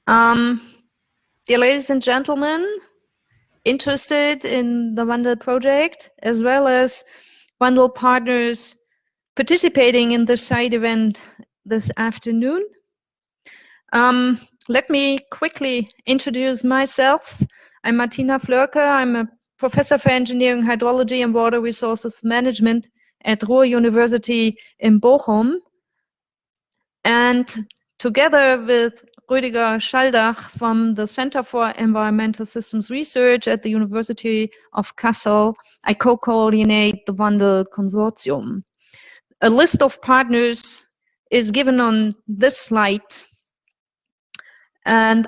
Dear ladies and gentlemen, interested in the WANDEL project, as well as WANDEL partners participating in the side event this afternoon. Let me quickly introduce myself. I'm Martina Flörke. I'm a professor for engineering, hydrology and water resources management at Ruhr University in Bochum. And together with Rüdiger Schaldach from the Center for Environmental Systems Research at the University of Kassel, I co-coordinate the WANDEL Consortium. A list of partners is given on this slide. And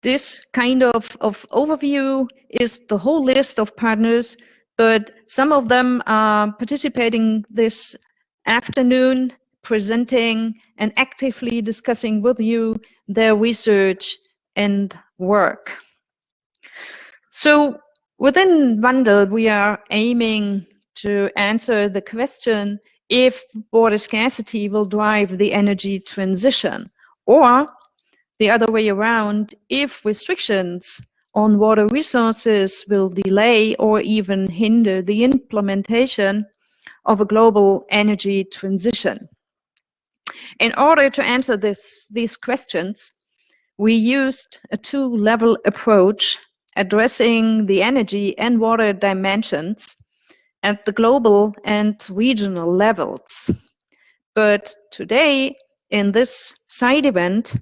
this kind of overview is the whole list of partners, but some of them are participating this afternoon, presenting and actively discussing with you their research and work. So within WANDEL, we are aiming to answer the question if water scarcity will drive the energy transition, or the other way around, if restrictions on water resources will delay or even hinder the implementation of a global energy transition. In order to answer these questions, we used a two-level approach addressing the energy and water dimensions at the global and regional levels. But today, in this side event,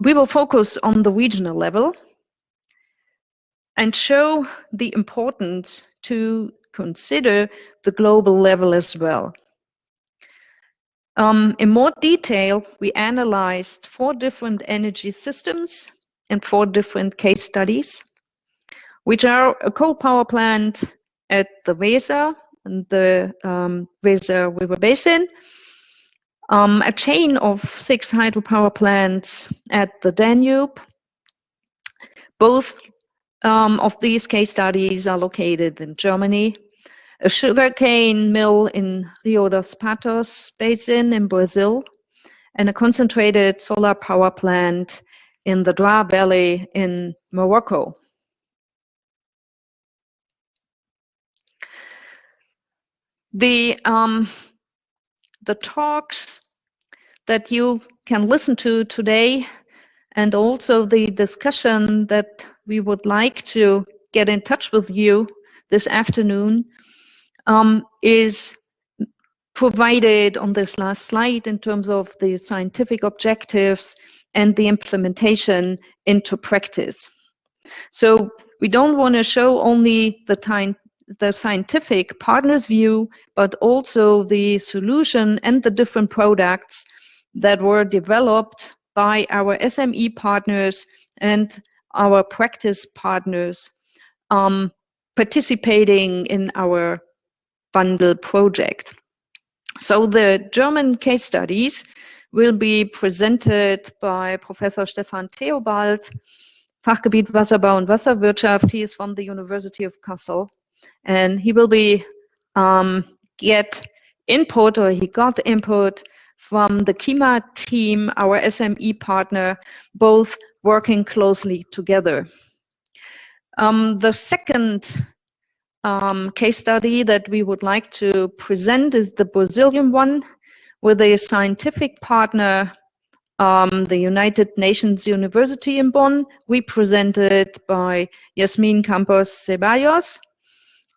we will focus on the regional level and show the importance to consider the global level as well. In more detail, we analyzed 4 different energy systems and 4 different case studies, which are a coal power plant at the Weser and the Weser River Basin, a chain of 6 hydropower plants at the Danube. Both of these case studies are located in Germany. A sugarcane mill in Rio dos Patos Basin in Brazil, and a concentrated solar power plant in the Dra Valley in Morocco. The talks that you can listen to today, and also the discussion that we would like to get in touch with you this afternoon, is provided on this last slide in terms of the scientific objectives and the implementation into practice. So we don't want to show only the scientific partner's view, but also the solution and the different products that were developed by our SME partners and our practice partners participating in our WANDEL project. So the German case studies will be presented by Professor Stefan Theobald, Fachgebiet Wasserbau und Wasserwirtschaft. He is from the University of Kassel, and he will be he got input from the KIMA team, our SME partner, both working closely together. The second case study that we would like to present is the Brazilian one, with a scientific partner, the United Nations University in Bonn, represented by Yasmin Campos Ceballos,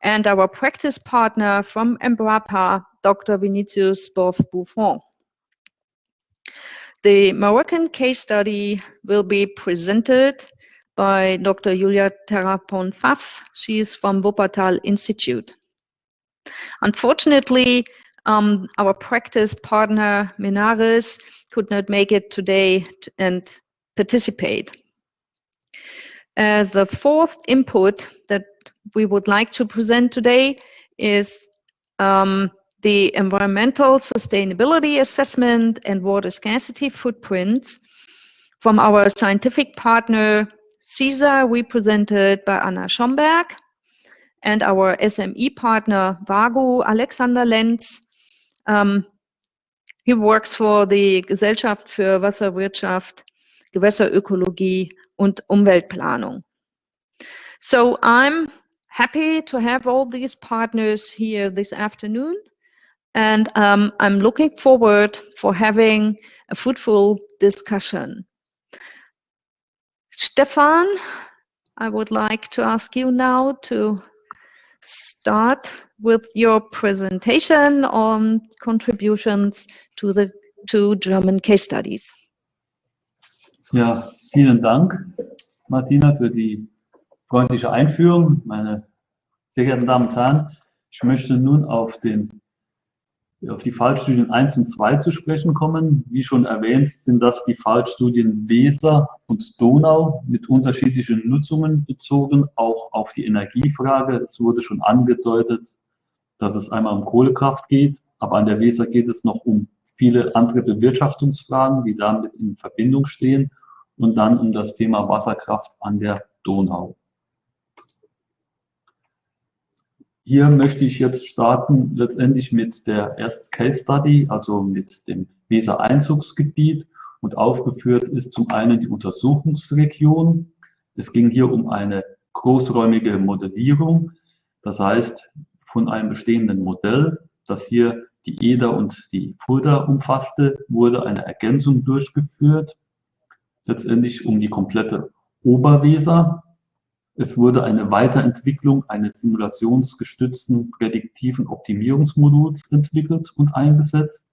and our practice partner from Embrapa, Dr. Vinicius Boff-Buffon. The Moroccan case study will be presented by Dr. Julia Terrapon-Pfaff. She is from Wuppertal Institute. Unfortunately, our practice partner, Menares, could not make it today and participate. The fourth input that we would like to present today is the environmental sustainability assessment and water scarcity footprints from our scientific partner, CESA, represented by Anna Schomberg, and our SME partner, WAGU, Alexander Lenz. He works for the Gesellschaft für Wasserwirtschaft, Gewässerökologie und Umweltplanung. So I'm happy to have all these partners here this afternoon, and I'm looking forward for having a fruitful discussion. Stefan, I would like to ask you now to start with your presentation on contributions to the two German case studies. Ja, vielen Dank, Martina, für die freundliche Einführung. Meine sehr geehrten Damen und Herren, ich möchte nun auf die Fallstudien 1 und 2 zu sprechen kommen. Wie schon erwähnt, sind das die Fallstudien Weser und Donau mit unterschiedlichen Nutzungen bezogen, auch auf die Energiefrage. Es wurde schon angedeutet, dass es einmal um Kohlekraft geht, aber an der Weser geht es noch um viele andere Bewirtschaftungsfragen, die damit in Verbindung stehen, und dann um das Thema Wasserkraft an der Donau. Hier möchte ich jetzt starten letztendlich mit der ersten Case Study, also mit dem Weser-Einzugsgebiet, und aufgeführt ist zum einen die Untersuchungsregion. Es ging hier um eine großräumige Modellierung, das heißt von einem bestehenden Modell, das hier die Eder und die Fulda umfasste, wurde eine Ergänzung durchgeführt, letztendlich um die komplette Oberweser. Es wurde eine Weiterentwicklung eines simulationsgestützten prädiktiven Optimierungsmoduls entwickelt und eingesetzt.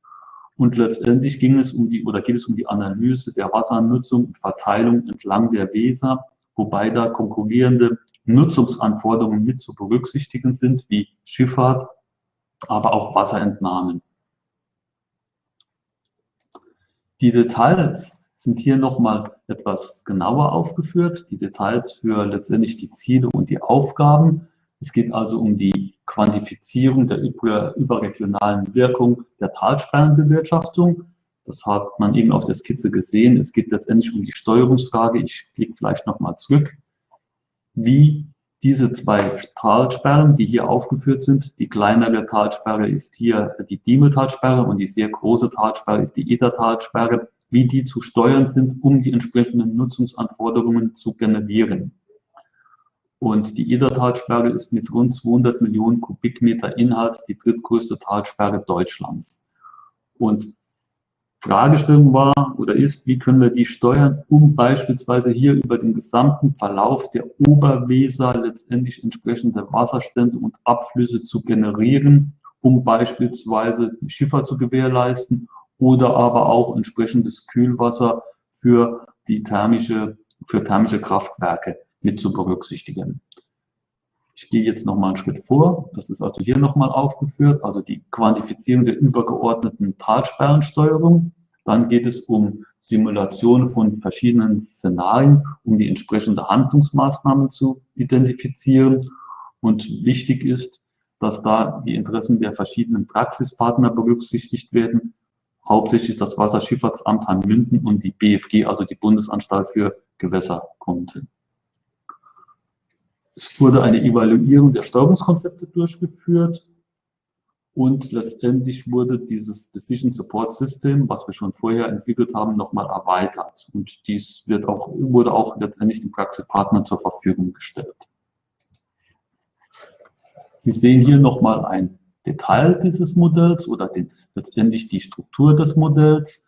Und letztendlich geht es um die Analyse der Wassernutzung und Verteilung entlang der Weser, wobei da konkurrierende Nutzungsanforderungen mit zu berücksichtigen sind, wie Schifffahrt, aber auch Wasserentnahmen. Die Details sind hier nochmal etwas genauer aufgeführt, die Details für letztendlich die Ziele und die Aufgaben. Es geht also um die Quantifizierung der überregionalen Wirkung der Talsperrenbewirtschaftung. Das hat man eben auf der Skizze gesehen. Es geht letztendlich um die Steuerungsfrage. Ich klicke vielleicht nochmal zurück. Wie diese zwei Talsperren, die hier aufgeführt sind, die kleinere Talsperre ist hier die Diemeltalsperre und die sehr große Talsperre ist die Edertalsperre, wie die zu steuern sind, um die entsprechenden Nutzungsanforderungen zu generieren. Und die Edertalsperre ist mit rund 200 Millionen Kubikmeter Inhalt die drittgrößte Talsperre Deutschlands. Und Fragestellung war oder ist, wie können wir die steuern, um beispielsweise hier über den gesamten Verlauf der Oberweser letztendlich entsprechende Wasserstände und Abflüsse zu generieren, um beispielsweise die Schifffahrt zu gewährleisten oder aber auch entsprechendes Kühlwasser für thermische Kraftwerke mit zu berücksichtigen. Ich gehe jetzt nochmal einen Schritt vor. Das ist also hier nochmal aufgeführt, also die Quantifizierung der übergeordneten Talsperrensteuerung. Dann geht es um Simulation von verschiedenen Szenarien, um die entsprechende Handlungsmaßnahmen zu identifizieren. Und wichtig ist, dass da die Interessen der verschiedenen Praxispartner berücksichtigt werden, hauptsächlich das Wasserschifffahrtsamt Hanmünden und die BFG, also die Bundesanstalt für Gewässerkunde. Es wurde eine Evaluierung der Steuerungskonzepte durchgeführt und letztendlich wurde dieses Decision Support System, was wir schon vorher entwickelt haben, nochmal erweitert. Und dies wurde auch letztendlich den Praxispartnern zur Verfügung gestellt. Sie sehen hier nochmal ein Detail dieses Modells oder letztendlich die Struktur des Modells,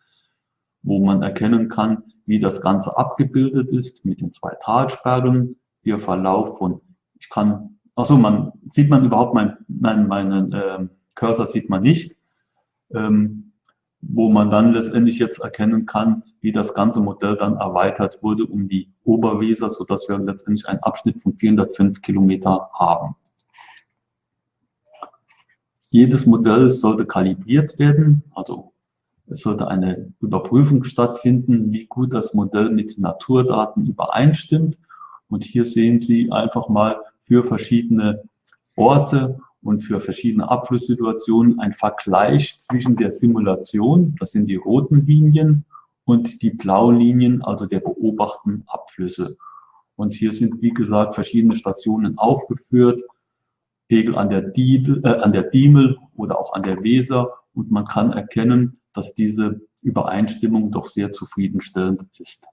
wo man erkennen kann, wie das Ganze abgebildet ist mit den zwei Talsperren, ihr Verlauf von, sieht man überhaupt meinen Cursor sieht man nicht, wo man dann letztendlich jetzt erkennen kann, wie das ganze Modell dann erweitert wurde um die Oberweser, sodass wir letztendlich einen Abschnitt von 405 Kilometer haben. Jedes Modell sollte kalibriert werden, also es sollte eine Überprüfung stattfinden, wie gut das Modell mit Naturdaten übereinstimmt. Und hier sehen Sie einfach mal für verschiedene Orte und für verschiedene Abflusssituationen einen Vergleich zwischen der Simulation, das sind die roten Linien, und die blauen Linien, also der beobachteten Abflüsse. Und hier sind, wie gesagt, verschiedene Stationen aufgeführt, Pegel an der Diemel oder auch an der Weser. Und man kann erkennen, dass diese Übereinstimmung doch sehr zufriedenstellend ist.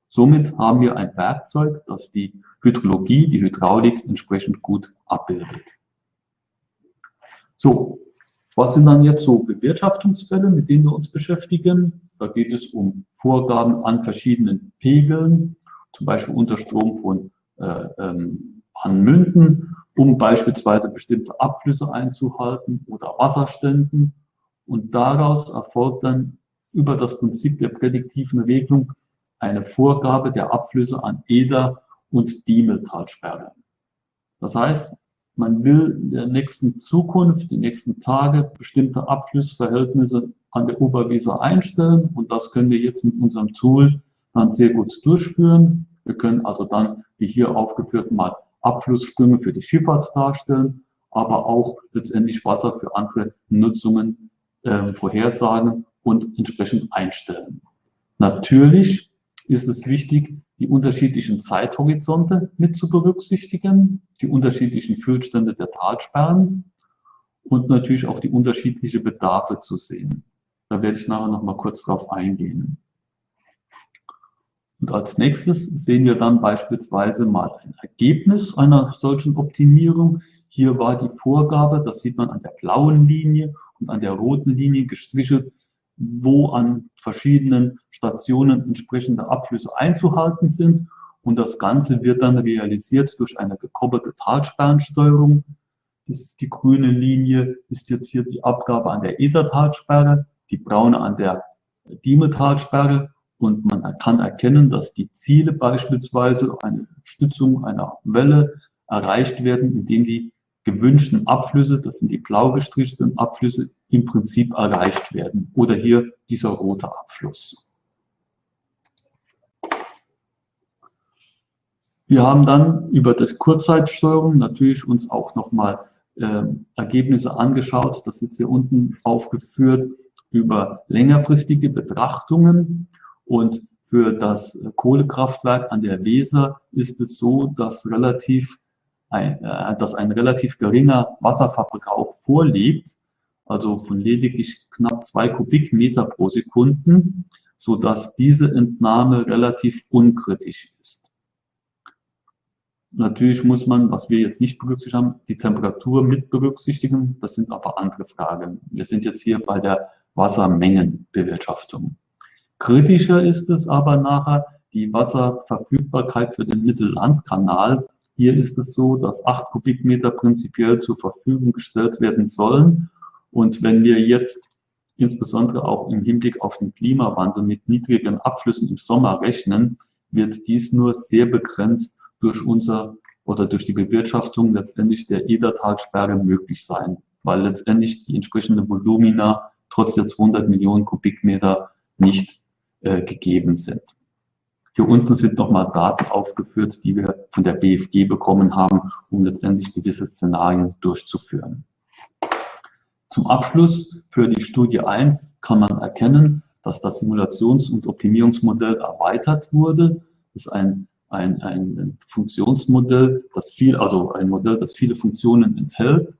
Somit haben wir ein Werkzeug, das die Hydrologie, die Hydraulik entsprechend gut abbildet. So, was sind dann jetzt so Bewirtschaftungsfälle, mit denen wir uns beschäftigen? Da geht es um Vorgaben an verschiedenen Pegeln, zum Beispiel unter Strom von Münden, um beispielsweise bestimmte Abflüsse einzuhalten oder Wasserständen. Und daraus erfolgt dann über das Prinzip der prädiktiven Regelung eine Vorgabe der Abflüsse an Eder- und Diemeltalsperre. Das heißt, man will in der nächsten Zukunft, die nächsten Tage bestimmte Abflussverhältnisse an der Oberweser einstellen und das können wir jetzt mit unserem Tool dann sehr gut durchführen. Wir können also dann, wie hier aufgeführt, mal Abflussströme für die Schifffahrt darstellen, aber auch letztendlich Wasser für andere Nutzungen vorhersagen und entsprechend einstellen. Natürlich ist es wichtig, die unterschiedlichen Zeithorizonte mit zu berücksichtigen, die unterschiedlichen Füllstände der Talsperren und natürlich auch die unterschiedlichen Bedarfe zu sehen. Da werde ich nachher noch mal kurz drauf eingehen. Und als nächstes sehen wir dann beispielsweise mal ein Ergebnis einer solchen Optimierung. Hier war die Vorgabe, das sieht man an der blauen Linie und an der roten Linie gestrichelt, wo an verschiedenen Stationen entsprechende Abflüsse einzuhalten sind. Und das Ganze wird dann realisiert durch eine gekoppelte Talsperrensteuerung. Das ist die grüne Linie, ist jetzt hier die Abgabe an der Edertalsperre, die braune an der Diemeltalsperre. Und man kann erkennen, dass die Ziele beispielsweise eine Stützung einer Welle erreicht werden, indem die gewünschten Abflüsse, das sind die blau gestrichenen Abflüsse, im Prinzip erreicht werden. Oder hier dieser rote Abfluss. Wir haben dann über das Kurzzeitsteuerung natürlich uns auch nochmal Ergebnisse angeschaut. Das ist hier unten aufgeführt über längerfristige Betrachtungen. Und für das Kohlekraftwerk an der Weser ist es so, dass ein relativ geringer Wasserverbrauch vorliegt, also von lediglich knapp 2 Kubikmeter pro Sekunden, sodass diese Entnahme relativ unkritisch ist. Natürlich muss man, was wir jetzt nicht berücksichtigt haben, die Temperatur mit berücksichtigen. Das sind aber andere Fragen. Wir sind jetzt hier bei der Wassermengenbewirtschaftung. Kritischer ist es aber nachher die Wasserverfügbarkeit für den Mittellandkanal. Hier ist es so, dass 8 Kubikmeter prinzipiell zur Verfügung gestellt werden sollen. Und wenn wir jetzt insbesondere auch im Hinblick auf den Klimawandel mit niedrigen Abflüssen im Sommer rechnen, wird dies nur sehr begrenzt durch durch die Bewirtschaftung letztendlich der Edertalsperre möglich sein, weil letztendlich die entsprechenden Volumina trotz der 200 Millionen Kubikmeter nicht gegeben sind. Hier unten sind nochmal Daten aufgeführt, die wir von der BFG bekommen haben, um letztendlich gewisse Szenarien durchzuführen. Zum Abschluss für die Studie 1 kann man erkennen, dass das Simulations- und Optimierungsmodell erweitert wurde. Das ist ein Funktionsmodell, ein Modell, das viele Funktionen enthält.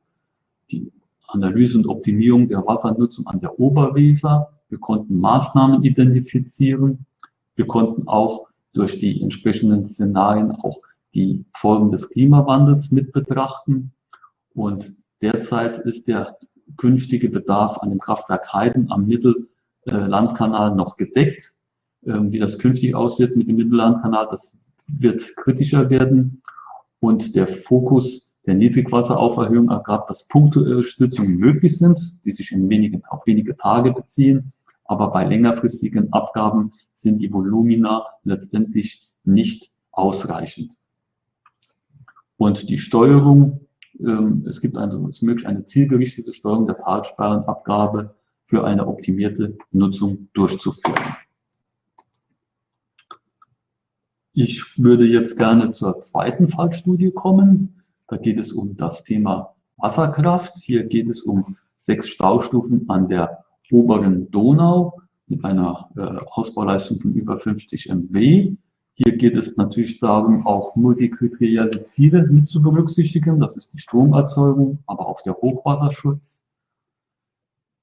Die Analyse und Optimierung der Wassernutzung an der Oberweser. Wir konnten Maßnahmen identifizieren. Wir konnten auch durch die entsprechenden Szenarien auch die Folgen des Klimawandels mit betrachten. Und derzeit ist der künftige Bedarf an dem Kraftwerk Heiden am Mittellandkanal noch gedeckt. Wie das künftig aussieht mit dem Mittellandkanal, das wird kritischer werden. Und der Fokus der Niedrigwasserauferhöhung ergab, dass punktuelle Stützungen möglich sind, die sich auf wenige Tage beziehen. Aber bei längerfristigen Abgaben sind die Volumina letztendlich nicht ausreichend. Und die Steuerung, es ist möglich, eine zielgerichtete Steuerung der Talsperrenabgabe für eine optimierte Nutzung durchzuführen. Ich würde jetzt gerne zur zweiten Fallstudie kommen. Da geht es um das Thema Wasserkraft. Hier geht es um 6 Staustufen an der oberen Donau mit einer Ausbauleistung von über 50 MW. Hier geht es natürlich darum, auch multikriterielle Ziele mit zu berücksichtigen. Das ist die Stromerzeugung, aber auch der Hochwasserschutz.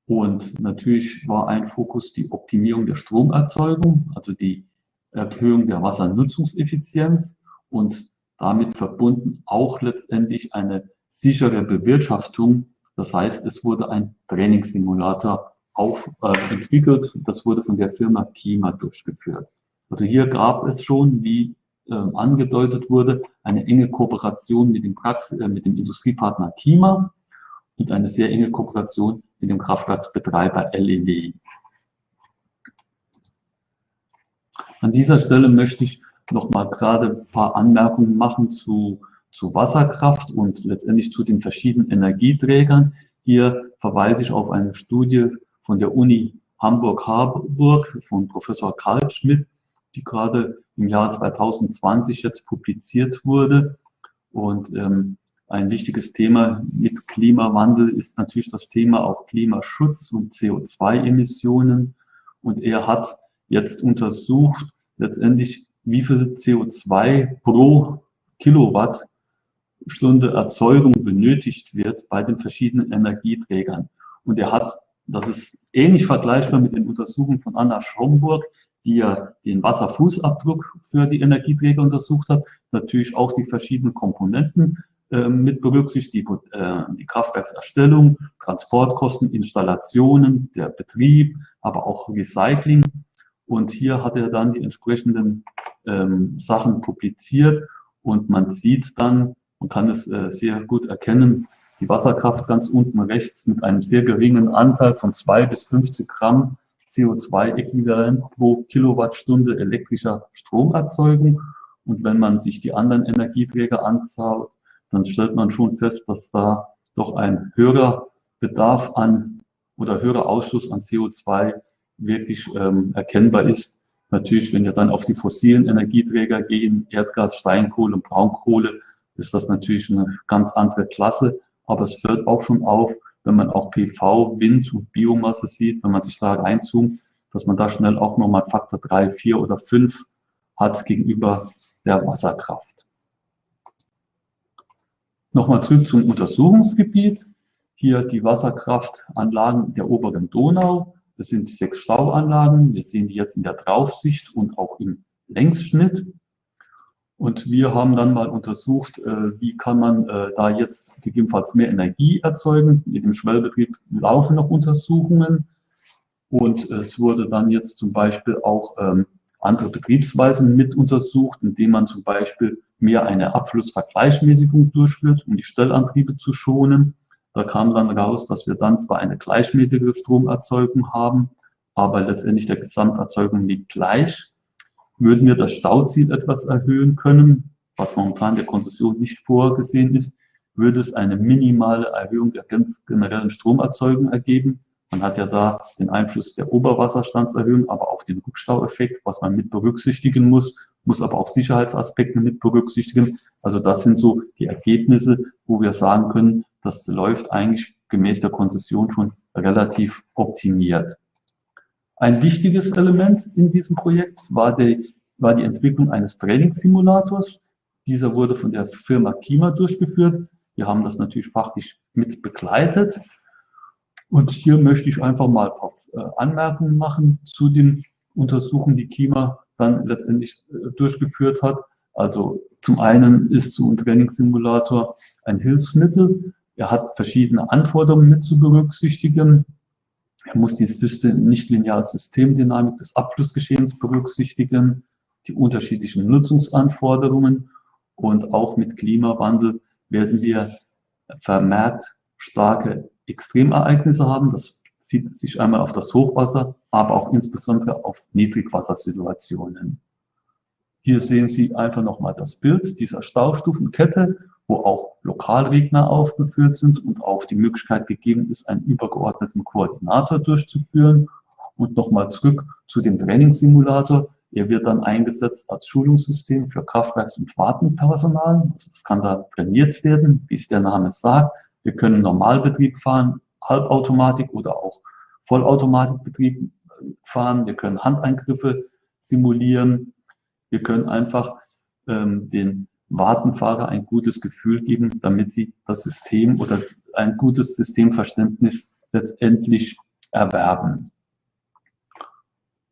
Und natürlich war ein Fokus die Optimierung der Stromerzeugung, also die Erhöhung der Wassernutzungseffizienz und damit verbunden auch letztendlich eine sichere Bewirtschaftung. Das heißt, es wurde ein Trainingssimulator entwickelt. Das wurde von der Firma Kima durchgeführt. Also hier gab es schon, wie angedeutet wurde, eine enge Kooperation mit dem Industriepartner Kima und eine sehr enge Kooperation mit dem Kraftwerksbetreiber LEW. An dieser Stelle möchte ich noch mal gerade ein paar Anmerkungen machen zu Wasserkraft und letztendlich zu den verschiedenen Energieträgern. Hier verweise ich auf eine Studie von der Uni Hamburg-Harburg von Professor Karl Schmidt, die gerade im Jahr 2020 jetzt publiziert wurde. Und ein wichtiges Thema mit Klimawandel ist natürlich das Thema auch Klimaschutz und CO2-Emissionen. Und er hat jetzt untersucht, letztendlich, wie viel CO2 pro Kilowattstunde Erzeugung benötigt wird bei den verschiedenen Energieträgern. Und er hat, das ist ähnlich vergleichbar mit den Untersuchungen von Anna Schomburg, die ja den Wasserfußabdruck für die Energieträger untersucht hat, natürlich auch die verschiedenen Komponenten mit berücksichtigt, die Kraftwerkserstellung, Transportkosten, Installationen, der Betrieb, aber auch Recycling. Und hier hat er dann die entsprechenden Sachen publiziert und man sieht dann, man kann es sehr gut erkennen, die Wasserkraft ganz unten rechts mit einem sehr geringen Anteil von 2 bis 50 Gramm CO2-Äquivalent pro Kilowattstunde elektrischer Stromerzeugung. Und wenn man sich die anderen Energieträger anschaut, dann stellt man schon fest, dass da doch ein höherer Bedarf an oder höherer Ausstoß an CO2 wirklich erkennbar ist. Natürlich, wenn wir dann auf die fossilen Energieträger gehen, Erdgas, Steinkohle und Braunkohle, ist das natürlich eine ganz andere Klasse. Aber es fällt auch schon auf, wenn man auch PV, Wind und Biomasse sieht, wenn man sich da reinzoomt, dass man da schnell auch nochmal Faktor 3, 4 oder 5 hat gegenüber der Wasserkraft. Nochmal zurück zum Untersuchungsgebiet. Hier die Wasserkraftanlagen der oberen Donau. Das sind 6 Stauanlagen. Wir sehen die jetzt in der Draufsicht und auch im Längsschnitt. Und wir haben dann mal untersucht, wie kann man da jetzt gegebenenfalls mehr Energie erzeugen. Mit dem Schwellbetrieb laufen noch Untersuchungen. Und es wurde dann jetzt zum Beispiel auch andere Betriebsweisen mit untersucht, indem man zum Beispiel mehr eine Abflussvergleichmäßigung durchführt, um die Stellantriebe zu schonen. Da kam dann raus, dass wir dann zwar eine gleichmäßige Stromerzeugung haben, aber letztendlich der Gesamterzeugung liegt gleich. Würden wir das Stauziel etwas erhöhen können, was momentan der Konzession nicht vorgesehen ist, würde es eine minimale Erhöhung der ganz generellen Stromerzeugung ergeben. Man hat ja da den Einfluss der Oberwasserstandserhöhung, aber auch den Rückstaueffekt, was man mit berücksichtigen muss aber auch Sicherheitsaspekte mit berücksichtigen. Also das sind so die Ergebnisse, wo wir sagen können, das läuft eigentlich gemäß der Konzession schon relativ optimiert. Ein wichtiges Element in diesem Projekt war die Entwicklung eines Trainingssimulators. Dieser wurde von der Firma Kima durchgeführt. Wir haben das natürlich fachlich mit begleitet. Und hier möchte ich einfach mal ein paar Anmerkungen machen zu den Untersuchungen, die Kima dann letztendlich durchgeführt hat. Also zum einen ist so ein Trainingssimulator ein Hilfsmittel. Er hat verschiedene Anforderungen mit zu berücksichtigen. Er muss die nichtlineare Systemdynamik des Abflussgeschehens berücksichtigen, die unterschiedlichen Nutzungsanforderungen und auch mit Klimawandel werden wir vermehrt starke Extremereignisse haben. Das zieht sich einmal auf das Hochwasser, aber auch insbesondere auf Niedrigwassersituationen. Hier sehen Sie einfach nochmal das Bild dieser Staustufenkette, wo auch Lokalregner aufgeführt sind und auch die Möglichkeit gegeben ist, einen übergeordneten Koordinator durchzuführen. Und nochmal zurück zu dem Trainingssimulator. Er wird dann eingesetzt als Schulungssystem für Kraftwerks- und Wartenpersonal. Also das kann da trainiert werden, wie es der Name sagt. Wir können Normalbetrieb fahren, Halbautomatik oder auch Vollautomatikbetrieb fahren. Wir können Handeingriffe simulieren. Wir können einfach den Wartenfahrer ein gutes Gefühl geben, damit sie das System oder ein gutes Systemverständnis letztendlich erwerben.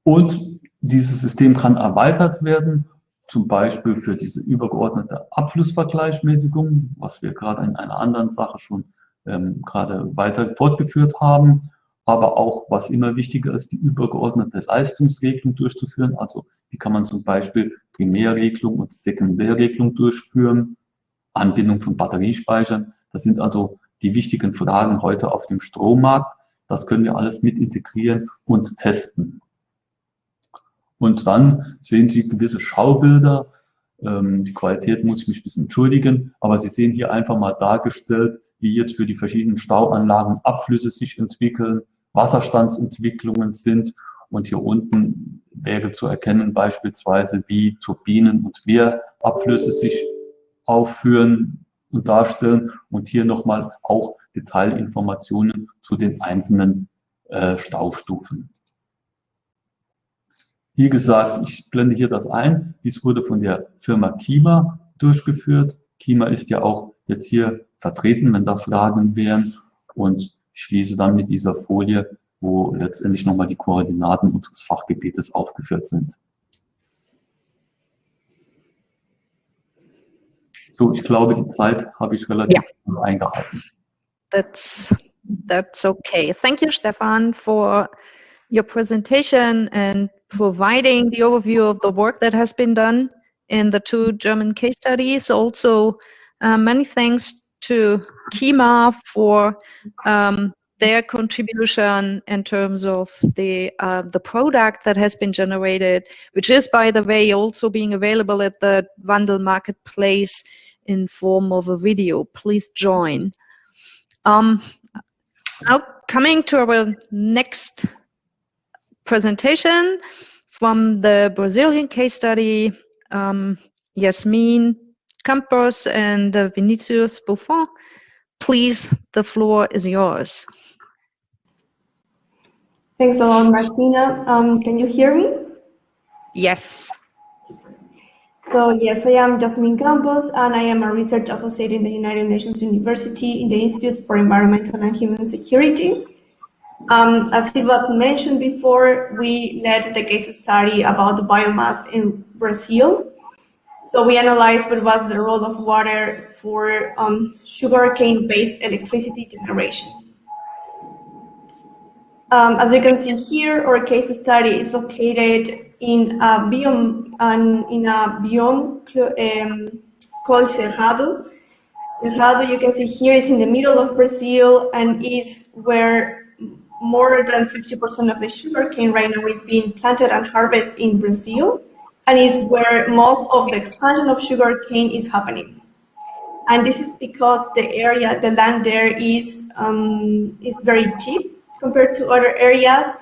Und dieses System kann erweitert werden, zum Beispiel für diese übergeordnete Abflussvergleichsmäßigung, was wir gerade in einer anderen Sache schon gerade weiter fortgeführt haben, aber auch, was immer wichtiger ist, die übergeordnete Leistungsregelung durchzuführen. Also wie kann man zum Beispiel Primärregelung und Sekundärregelung durchführen, Anbindung von Batteriespeichern. Das sind also die wichtigen Fragen heute auf dem Strommarkt. Das können wir alles mit integrieren und testen. Und dann sehen Sie gewisse Schaubilder. Die Qualität muss ich mich ein bisschen entschuldigen, aber Sie sehen hier einfach mal dargestellt, wie jetzt für die verschiedenen Stauanlagen Abflüsse sich entwickeln, Wasserstandsentwicklungen sind. Und hier unten wäre zu erkennen beispielsweise, wie Turbinen und Wehrabflüsse sich aufführen und darstellen. Und hier nochmal auch Detailinformationen zu den einzelnen Staustufen. Wie gesagt, ich blende hier das ein. Dies wurde von der Firma Kima durchgeführt. Kima ist ja auch jetzt hier vertreten, wenn da Fragen wären. Und ich schließe dann mit dieser Folie, wo letztendlich nochmal die Koordinaten unseres Fachgebietes aufgeführt sind. So, ich glaube, die Zeit habe ich relativ gut eingehalten. That's okay. Thank you, Stefan, for your presentation and providing the overview of the work that has been done in the 2 German case studies. Also, many thanks to Kima for their contribution in terms of the product that has been generated, which is, by the way, also being available at the WANDEL marketplace in form of a video. Please join. Now coming to our next presentation from the Brazilian case study, Yasmin Campos and Vinicius Buffon. Please, the floor is yours. Thanks a lot, Martina. Can you hear me? Yes. So yes, I am Yasmin Campos, and I am a research associate in the United Nations University in the Institute for Environmental and Human Security. As it was mentioned before, we led the case study about the biomass in Brazil. So we analyzed what was the role of water for sugarcane-based electricity generation. As you can see here, our case study is located in a biome called Cerrado. Cerrado, you can see here, is in the middle of Brazil and is where more than 50% of the sugarcane right now is being planted and harvested in Brazil, and is where most of the expansion of sugarcane is happening. And this is because the land there is very cheap compared to other areas,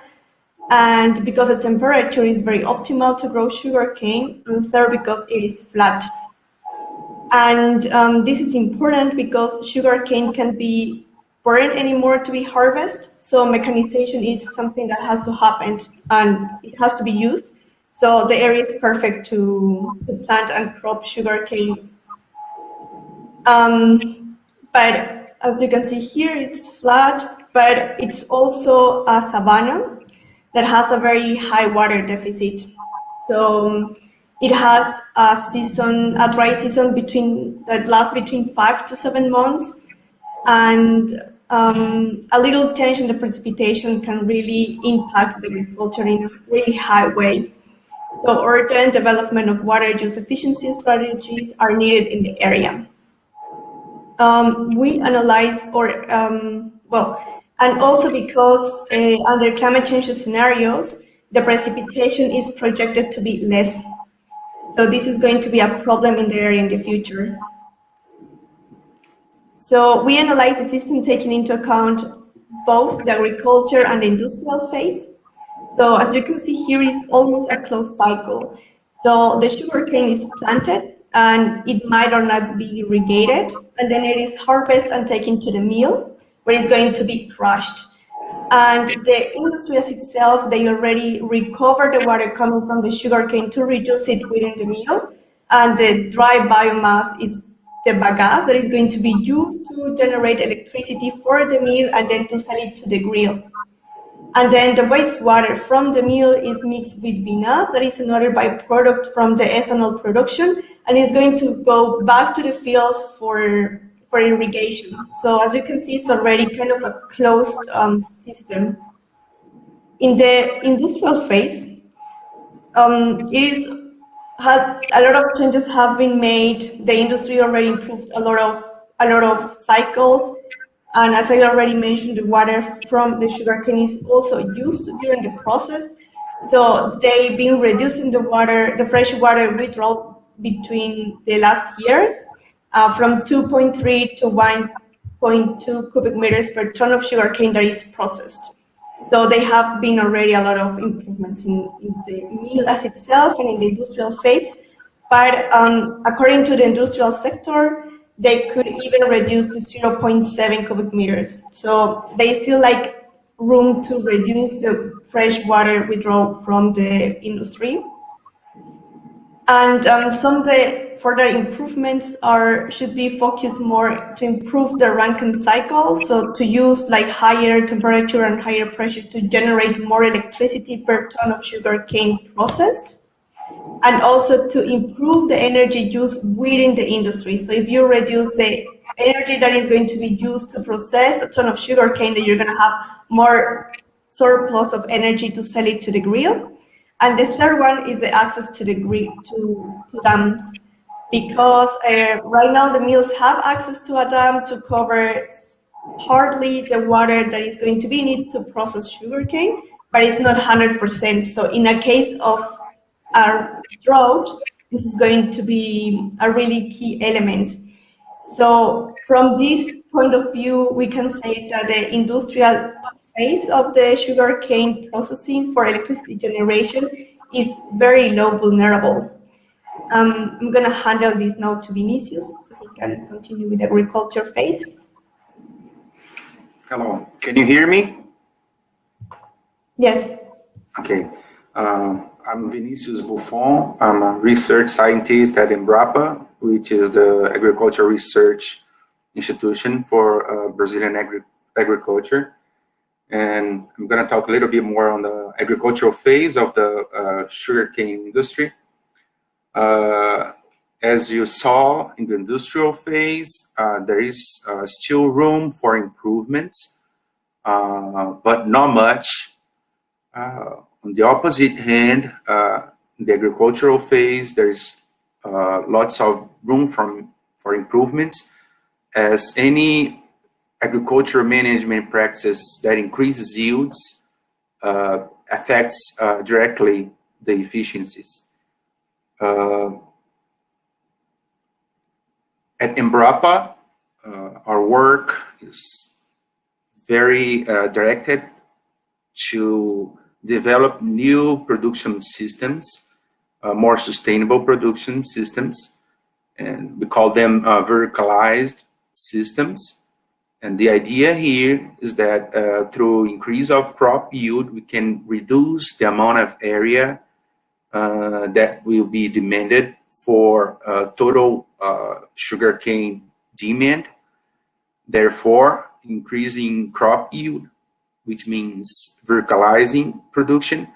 and because the temperature is very optimal to grow sugarcane, and third, because it is flat. And this is important because sugarcane can be burned anymore to be harvested, so mechanization is something that has to happen and it has to be used. So the area is perfect to plant and crop sugarcane. But as you can see here, it's flat, but it's also a savanna that has a very high water deficit. So it has a dry season that lasts between 5 to 7 months, and a little change in the precipitation can really impact the agriculture in a really high way. So urgent development of water use efficiency strategies are needed in the area. We analyze, and also because under climate change scenarios, the precipitation is projected to be less. So this is going to be a problem in the area in the future. So we analyze the system taking into account both the agriculture and the industrial phase. So as you can see here, is almost a closed cycle. So the sugarcane is planted and it might or not be irrigated, and then it is harvested and taken to the mill where it's going to be crushed. And the industry as itself, they already recover the water coming from the sugarcane to reduce it within the mill, and the dry biomass is the bagasse that is going to be used to generate electricity for the mill and then to sell it to the grill. And then the wastewater from the mill is mixed with vinasse, that is another byproduct from the ethanol production, and is going to go back to the fields for irrigation. So as you can see, it's already kind of a closed system. In the industrial phase, a lot of changes have been made. The industry already improved a lot of cycles. And as I already mentioned, the water from the sugarcane is also used during the process. So they've been reducing the fresh water withdrawal between the last years from 2.3 to 1.2 cubic meters per ton of sugarcane that is processed. So they have been already a lot of improvements in the mill as itself and in the industrial phase. But according to the industrial sector, they could even reduce to 0.7 cubic meters. So they still like room to reduce the fresh water withdrawal from the industry. And some of the further improvements should be focused more to improve the Rankine cycle, so to use like higher temperature and higher pressure to generate more electricity per ton of sugarcane processed, and also to improve the energy use within the industry. So if you reduce the energy that is going to be used to process a ton of sugarcane, then you're going to have more surplus of energy to sell it to the grid. And the third one is the access to the grid, to dams, because right now the mills have access to a dam to cover partly the water that is going to be needed to process sugarcane, but it's not 100%. So in a case of a drought, this is going to be a really key element. So from this point of view, we can say that the industrial phase of the sugarcane processing for electricity generation is very low vulnerable. I'm going to handle this now to Vinicius so he can continue with the agriculture phase. Hello, can you hear me? Yes. Okay, I'm Vinicius Buffon. I'm a research scientist at Embrapa, which is the agriculture research institution for Brazilian agriculture. And I'm going to talk a little bit more on the agricultural phase of the sugarcane industry. As you saw in the industrial phase, there is still room for improvements, but not much. On the opposite hand, in the agricultural phase, there is lots of room for improvements, as any agricultural management practice that increases yields affects directly the efficiencies. At Embrapa, our work is very directed to develop new production systems, more sustainable production systems, and we call them verticalized systems. And the idea here is that through increase of crop yield, we can reduce the amount of area that will be demanded for total sugarcane demand, therefore increasing crop yield, which means verticalizing production.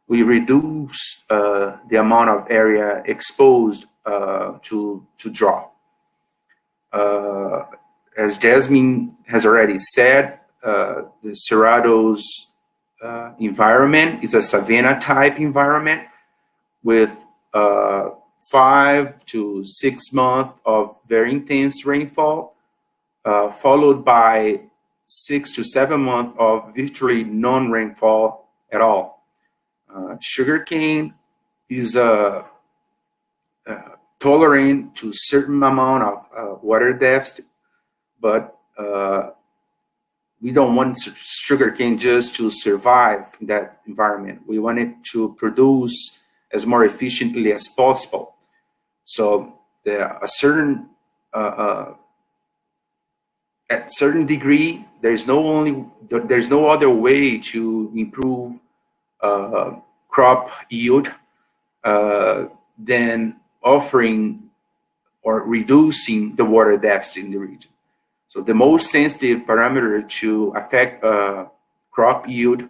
We reduce the amount of area exposed to drought. As Jasmine has already said, the Cerrado's environment is a savanna type environment with 5 to 6 months of very intense rainfall, followed by 6 to 7 months of virtually non-rainfall at all. Sugarcane is tolerant to a certain amount of water deficit, but we don't want sugarcane just to survive in that environment. We want it to produce as more efficiently as possible. So at certain degree, there's no other way to improve crop yield than offering or reducing the water deficit in the region. So the most sensitive parameter to affect crop yield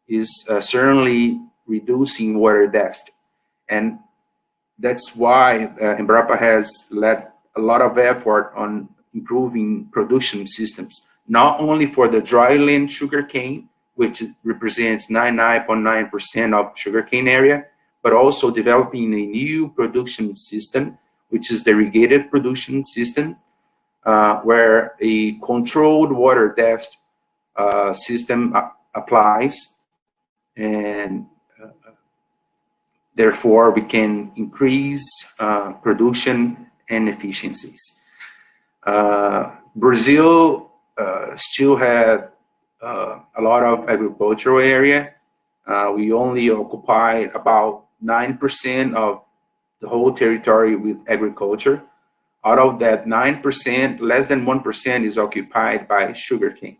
is certainly reducing water deficit. And that's why Embrapa has led a lot of effort on improving production systems, not only for the dryland sugarcane, which represents 99.9% of sugarcane area, but also developing a new production system, which is the irrigated production system, where a controlled water depth system applies, and therefore we can increase production and efficiencies. Brazil still have a lot of agricultural area. We only occupy about 9% of the whole territory with agriculture. Out of that 9%, less than 1% is occupied by sugarcane.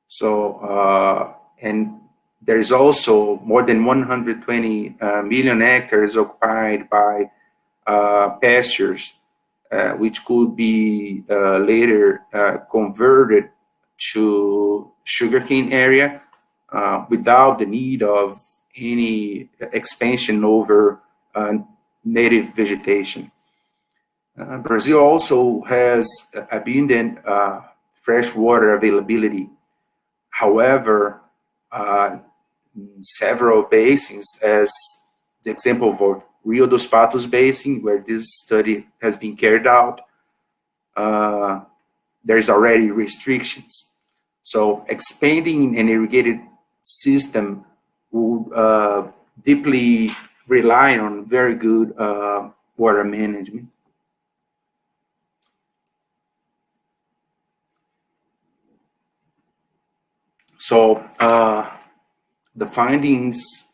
So, and there is also more than 120 million hectares occupied by pastures, which could be later converted to sugarcane area without the need of any expansion over native vegetation. Brazil also has abundant fresh water availability. However, several basins, as the example of Rio dos Patos Basin, where this study has been carried out, there's already restrictions. So expanding an irrigated system will deeply rely on very good water management. So the findings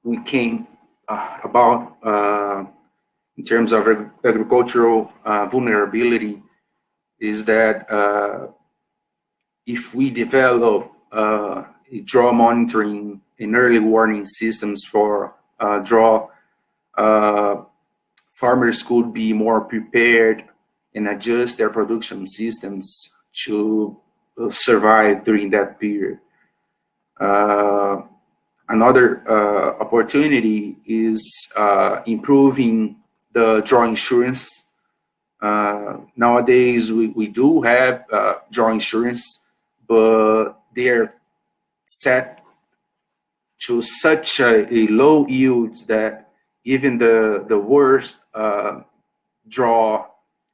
we came about in terms of agricultural vulnerability is that if we develop drought monitoring and early warning systems for drought, farmers could be more prepared and adjust their production systems to survive during that period. Another opportunity is improving the drought insurance. Nowadays, we do have drought insurance, but they're set to such a low yield that even the worst drought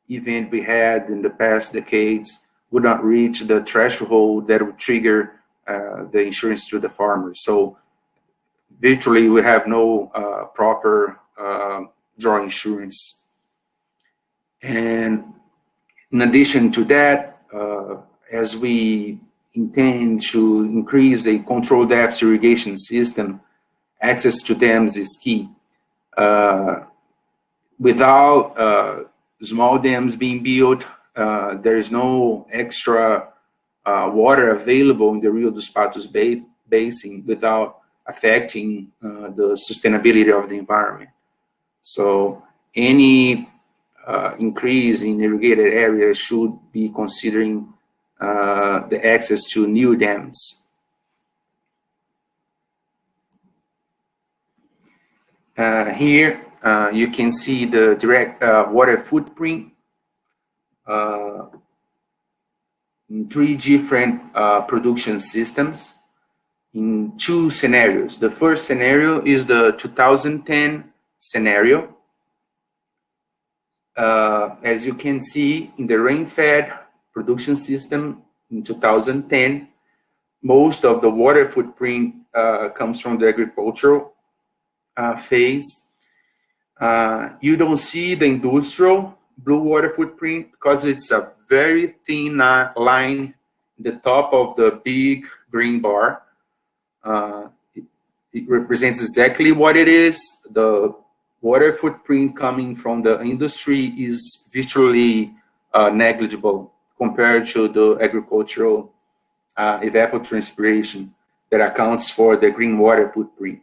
event we had in the past decades would not reach the threshold that would trigger the insurance to the farmers. So virtually we have no proper drought insurance. And in addition to that, as we intend to increase the controlled depth irrigation system, access to dams is key. Without small dams being built, there is no extra water available in the Rio dos Patos basin without affecting the sustainability of the environment. So any increase in irrigated areas should be considering the access to new dams. Here you can see the direct water footprint in 3 different production systems in 2 scenarios. The first scenario is the 2010 scenario. As you can see in the rain-fed production system in 2010, most of the water footprint comes from the agricultural phase. You don't see the industrial blue water footprint because it's a very thin line in the top of the big green bar. It represents exactly what it is. The water footprint coming from the industry is virtually negligible compared to the agricultural evapotranspiration that accounts for the green water footprint.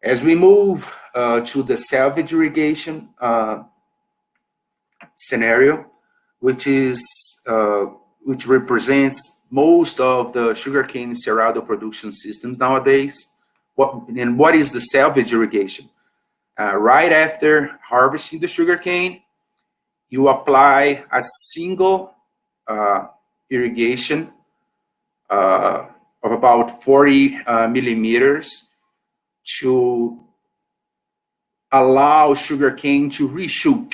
As we move to the salvage irrigation scenario, which represents most of the sugarcane cerrado production systems nowadays. What is the salvage irrigation? Right after harvesting the sugarcane, you apply a single irrigation of about 40 millimeters to allow sugarcane to reshoot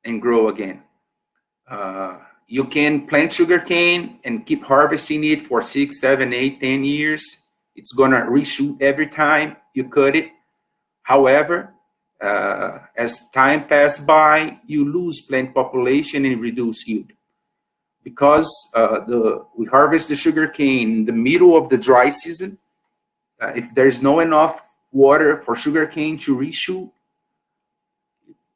and grow again. You can plant sugarcane and keep harvesting it for 6, 7, 8, 10 years. It's gonna reshoot every time you cut it. However, as time passes by, you lose plant population and reduce yield. Because we harvest the sugarcane in the middle of the dry season, if there's no enough water for sugarcane to reshoot,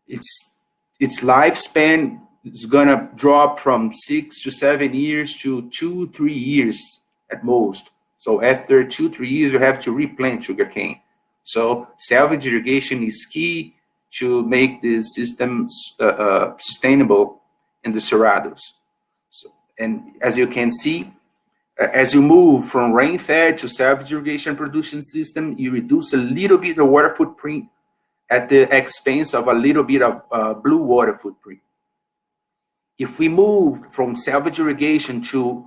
its lifespan is gonna drop from 6 to 7 years to 2, 3 years at most. So after 2, 3 years, you have to replant sugarcane. So salvage irrigation is key to make the system sustainable in the cerrados. So, and as you can see, as you move from rain-fed to salvage irrigation production system, you reduce a little bit of water footprint at the expense of a little bit of blue water footprint. If we move from salvage irrigation to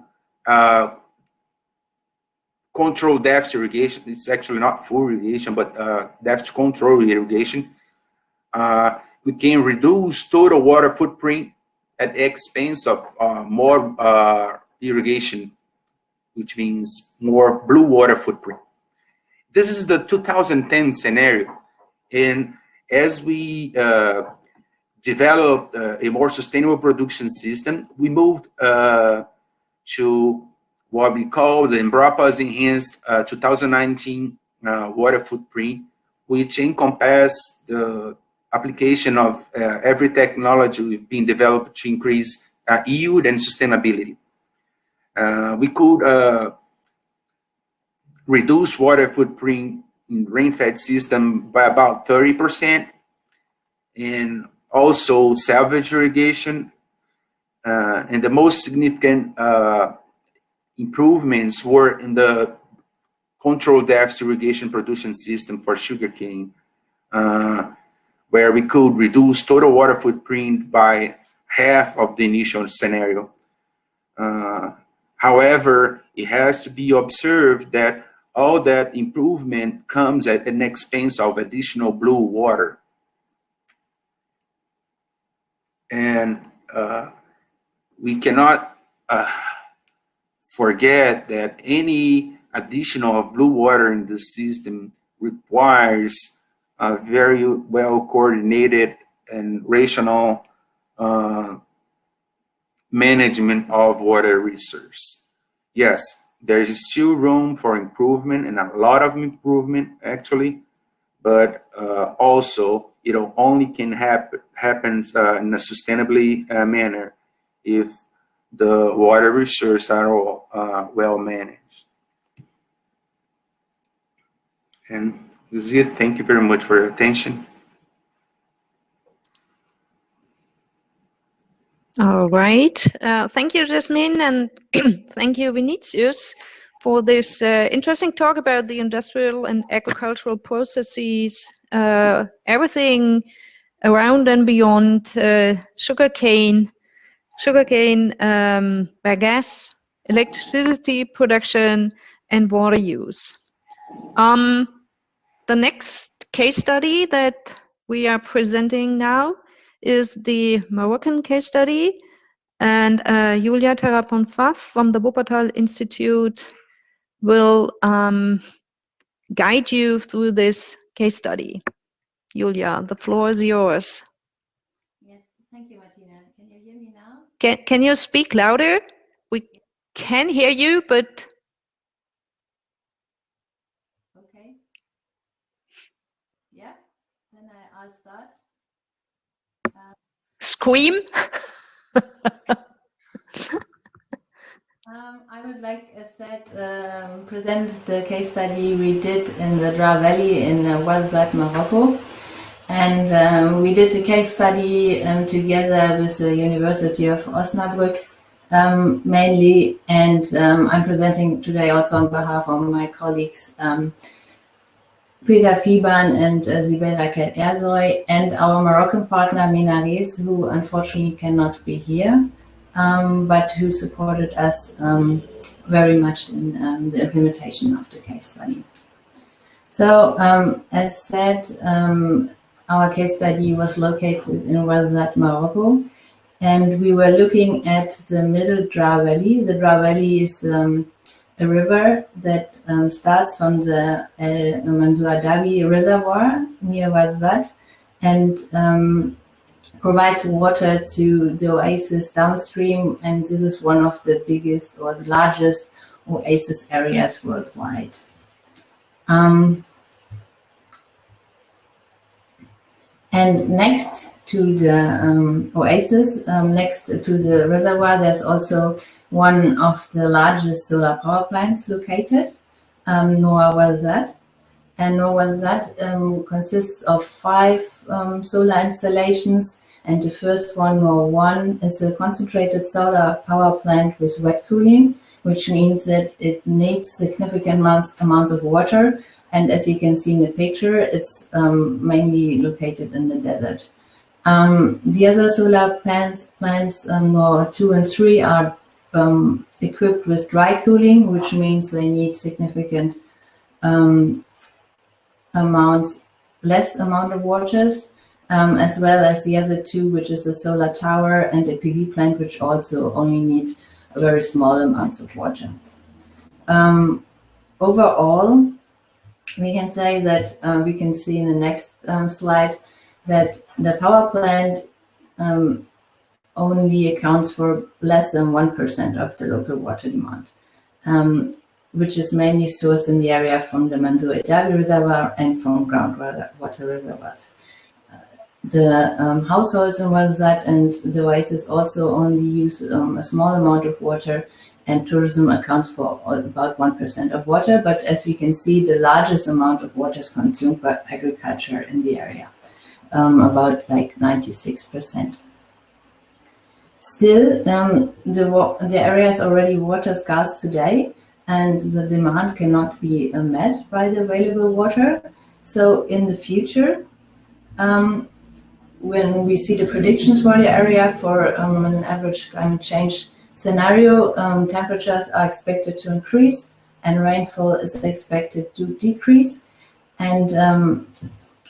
control depth irrigation, it's actually not full irrigation, but depth control irrigation, we can reduce total water footprint at the expense of more irrigation, which means more blue water footprint. This is the 2010 scenario. And as we developed a more sustainable production system, we moved to what we call the Embrapa's Enhanced 2019 water footprint, which encompasses the application of every technology we've been developed to increase yield and sustainability. We could reduce water footprint in rain-fed system by about 30%, and also salvage irrigation. And the most significant improvements were in the controlled depth irrigation production system for sugarcane, where we could reduce total water footprint by half of the initial scenario. However, it has to be observed that all that improvement comes at an expense of additional blue water. And we cannot forget that any additional blue water in the system requires a very well coordinated and rational management of water resource. Yes, there is still room for improvement, and a lot of improvement actually, but also it only can happens in a sustainably manner if the water resources are all well managed. And this is it. Thank you very much for your attention. All right. Thank you, Jasmine, and thank you, Vinicius, for this interesting talk about the industrial and agricultural processes, everything around and beyond sugarcane, bagasse, electricity production, and water use. The next case study that we are presenting now is the Moroccan case study, and Julia Terrapon-Pfaff from the Wuppertal Institute will guide you through this case study. Julia, the floor is yours. Yes, thank you, Martina. Can you hear me now? Can you speak louder? We can hear you, but... Okay. Yeah, then I'll start. Scream. I would like, as said, present the case study we did in the Dra Valley in Ouarzazate, Morocco. And we did the case study together with the University of Osnabrück mainly, and I'm presenting today also on behalf of my colleagues Peter Fiban and Sibella Ersoy, and our Moroccan partner Minares, who unfortunately cannot be here, but who supported us very much in the implementation of the case study. So, as said, our case study was located in Ouarzazate, Morocco, and we were looking at the middle Dra Valley. The Dra Valley is a river that starts from the El Mansour Dabi reservoir near Ouarzazate and provides water to the oasis downstream, and this is one of the biggest or the largest oasis areas worldwide. And next to the oasis, next to the reservoir, there's also one of the largest solar power plants located, Noa Ouarzazate. And Noa Ouarzazate consists of 5 solar installations, and the first one, Noa 1, is a concentrated solar power plant with wet cooling, which means that it needs significant amounts of water. And as you can see in the picture, it's mainly located in the desert. The other solar plants, Noa 2 and 3, are equipped with dry cooling, which means they need significant less amount of waters, as well as the other 2, which is a solar tower and a PV plant, which also only need very small amounts of water. Overall, we can say that we can see in the next slide that the power plant only accounts for less than 1% of the local water demand, which is mainly sourced in the area from the Mansour Dabi reservoir and from groundwater reservoirs. The households in Ouarzazate and the oasis also only use a small amount of water, and tourism accounts for about 1% of water. But as we can see, the largest amount of water is consumed by agriculture in the area, about like 96%. Still, the area is already water scarce today, and the demand cannot be met by the available water. So in the future, when we see the predictions for the area for an average climate change scenario, temperatures are expected to increase and rainfall is expected to decrease. And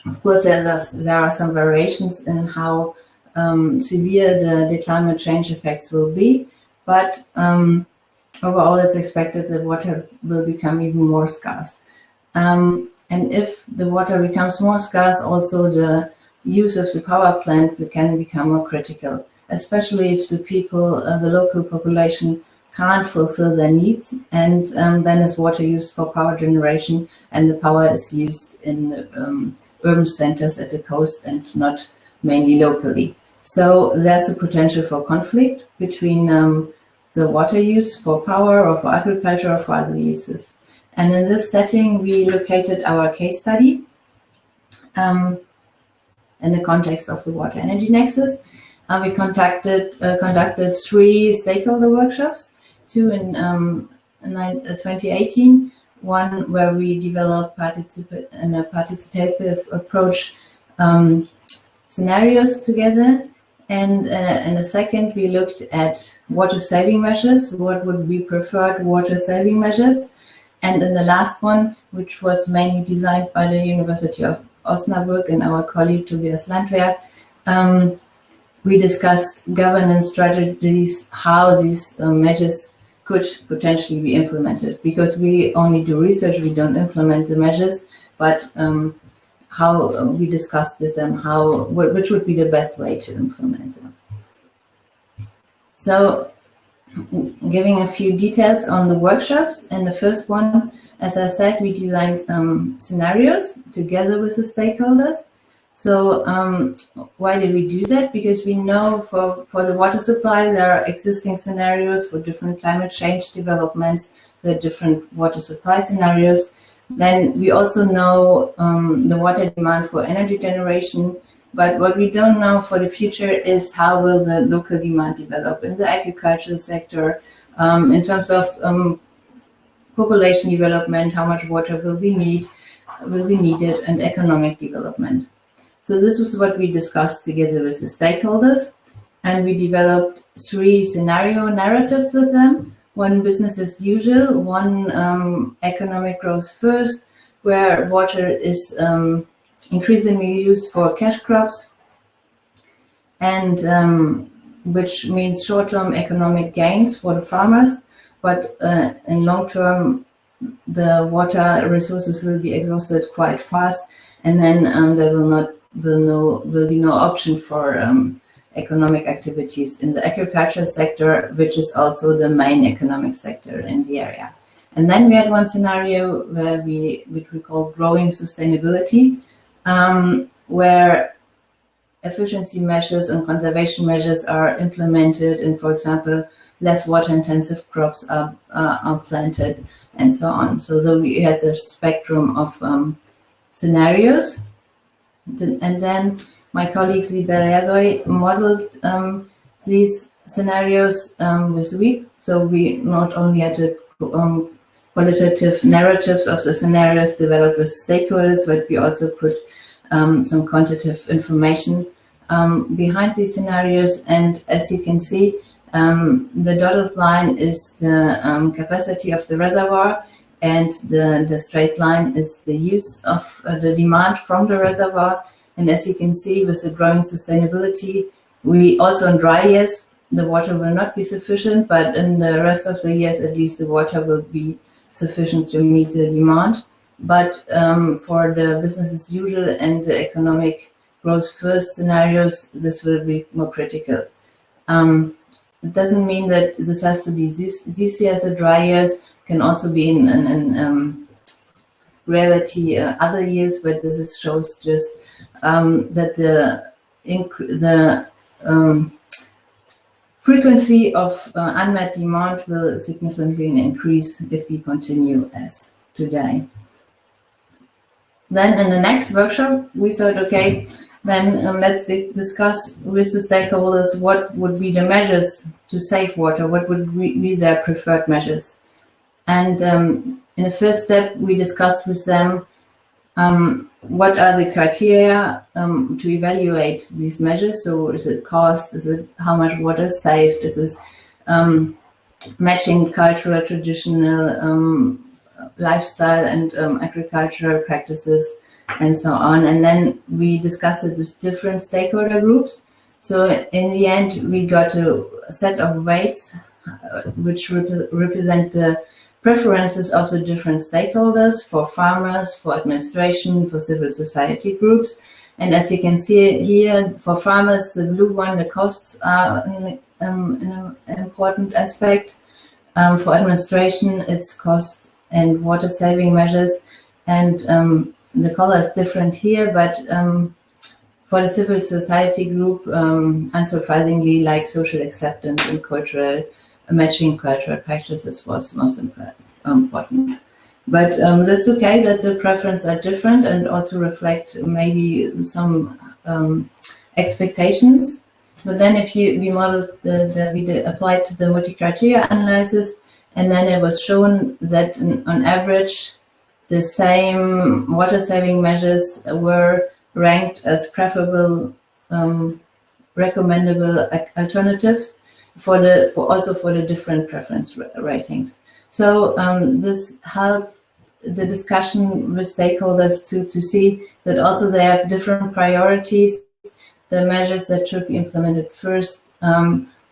of course, there are some variations in how severe the climate change effects will be, but overall it's expected that water will become even more scarce. And if the water becomes more scarce, also the use of the power plant can become more critical, especially if the people, the local population, can't fulfill their needs, and then is water used for power generation, and the power is used in urban centers at the coast and not mainly locally. So there's a potential for conflict between the water use for power or for agriculture or for other uses. And in this setting, we located our case study in the context of the water energy nexus. We conducted 3 stakeholder workshops, 2 in 2018, one where we developed in a participative approach scenarios together, and in the second we looked at water saving measures, what would be preferred water saving measures, and in the last one, which was mainly designed by the University of Osnabrück and our colleague Tobias Landwehr, we discussed governance strategies, how these measures could potentially be implemented, because we only do research, we don't implement the measures, but how we discussed with them which would be the best way to implement them. So, giving a few details on the workshops. In the first one, as I said, we designed scenarios together with the stakeholders. So why did we do that? Because we know for the water supply, there are existing scenarios for different climate change developments, there are different water supply scenarios. Then we also know the water demand for energy generation But what we don't know for the future is how will the local demand develop in the agricultural sector, in terms of population development, how much water will be needed, and economic development. So this was what we discussed together with the stakeholders, and we developed 3 scenario narratives with them. One business as usual, one economic growth first, where water is increasingly used for cash crops, and which means short-term economic gains for the farmers, but in long term the water resources will be exhausted quite fast, and then there will be no option for economic activities in the agriculture sector, which is also the main economic sector in the area. And then we had one scenario which we call growing sustainability, where efficiency measures and conservation measures are implemented, and for example, less water-intensive crops are planted, and so on. So we had a spectrum of scenarios, and then my colleague Sibel modeled these scenarios with WEEP. So we not only had the qualitative narratives of the scenarios developed with stakeholders, but we also put some quantitative information behind these scenarios. And as you can see, the dotted line is the capacity of the reservoir, and the straight line is the use of the demand from the reservoir. And as you can see, with the growing sustainability, we also in dry years, the water will not be sufficient, but in the rest of the years, at least the water will be sufficient to meet the demand. But for the business as usual and the economic growth first scenarios, this will be more critical. It doesn't mean that this has to be these years, the dry years can also be in reality other years, but this shows just that the frequency of unmet demand will significantly increase if we continue as today. Then in the next workshop, we thought, okay, then let's discuss with the stakeholders what would be the measures to save water, what would be their preferred measures. And in the first step, we discussed with them what are the criteria to evaluate these measures. So is it cost, is it how much water is saved, is it matching cultural, traditional lifestyle and agricultural practices, and so on. And then we discussed it with different stakeholder groups. So in the end, we got a set of weights which represent the preferences of the different stakeholders, for farmers, for administration, for civil society groups. And as you can see here, for farmers, the blue one, the costs are an important aspect. For administration, it's cost and water saving measures. And the color is different here, but for the civil society group, unsurprisingly, like social acceptance and matching cultural practices was most important. But that's okay that the preferences are different and also reflect maybe some expectations. But then if we modeled we applied the multi-criteria analysis, and then it was shown that on average, the same water-saving measures were ranked as preferable, recommendable alternatives for the different preference ratings. So this helped the discussion with stakeholders to see that also they have different priorities. The measures that should be implemented first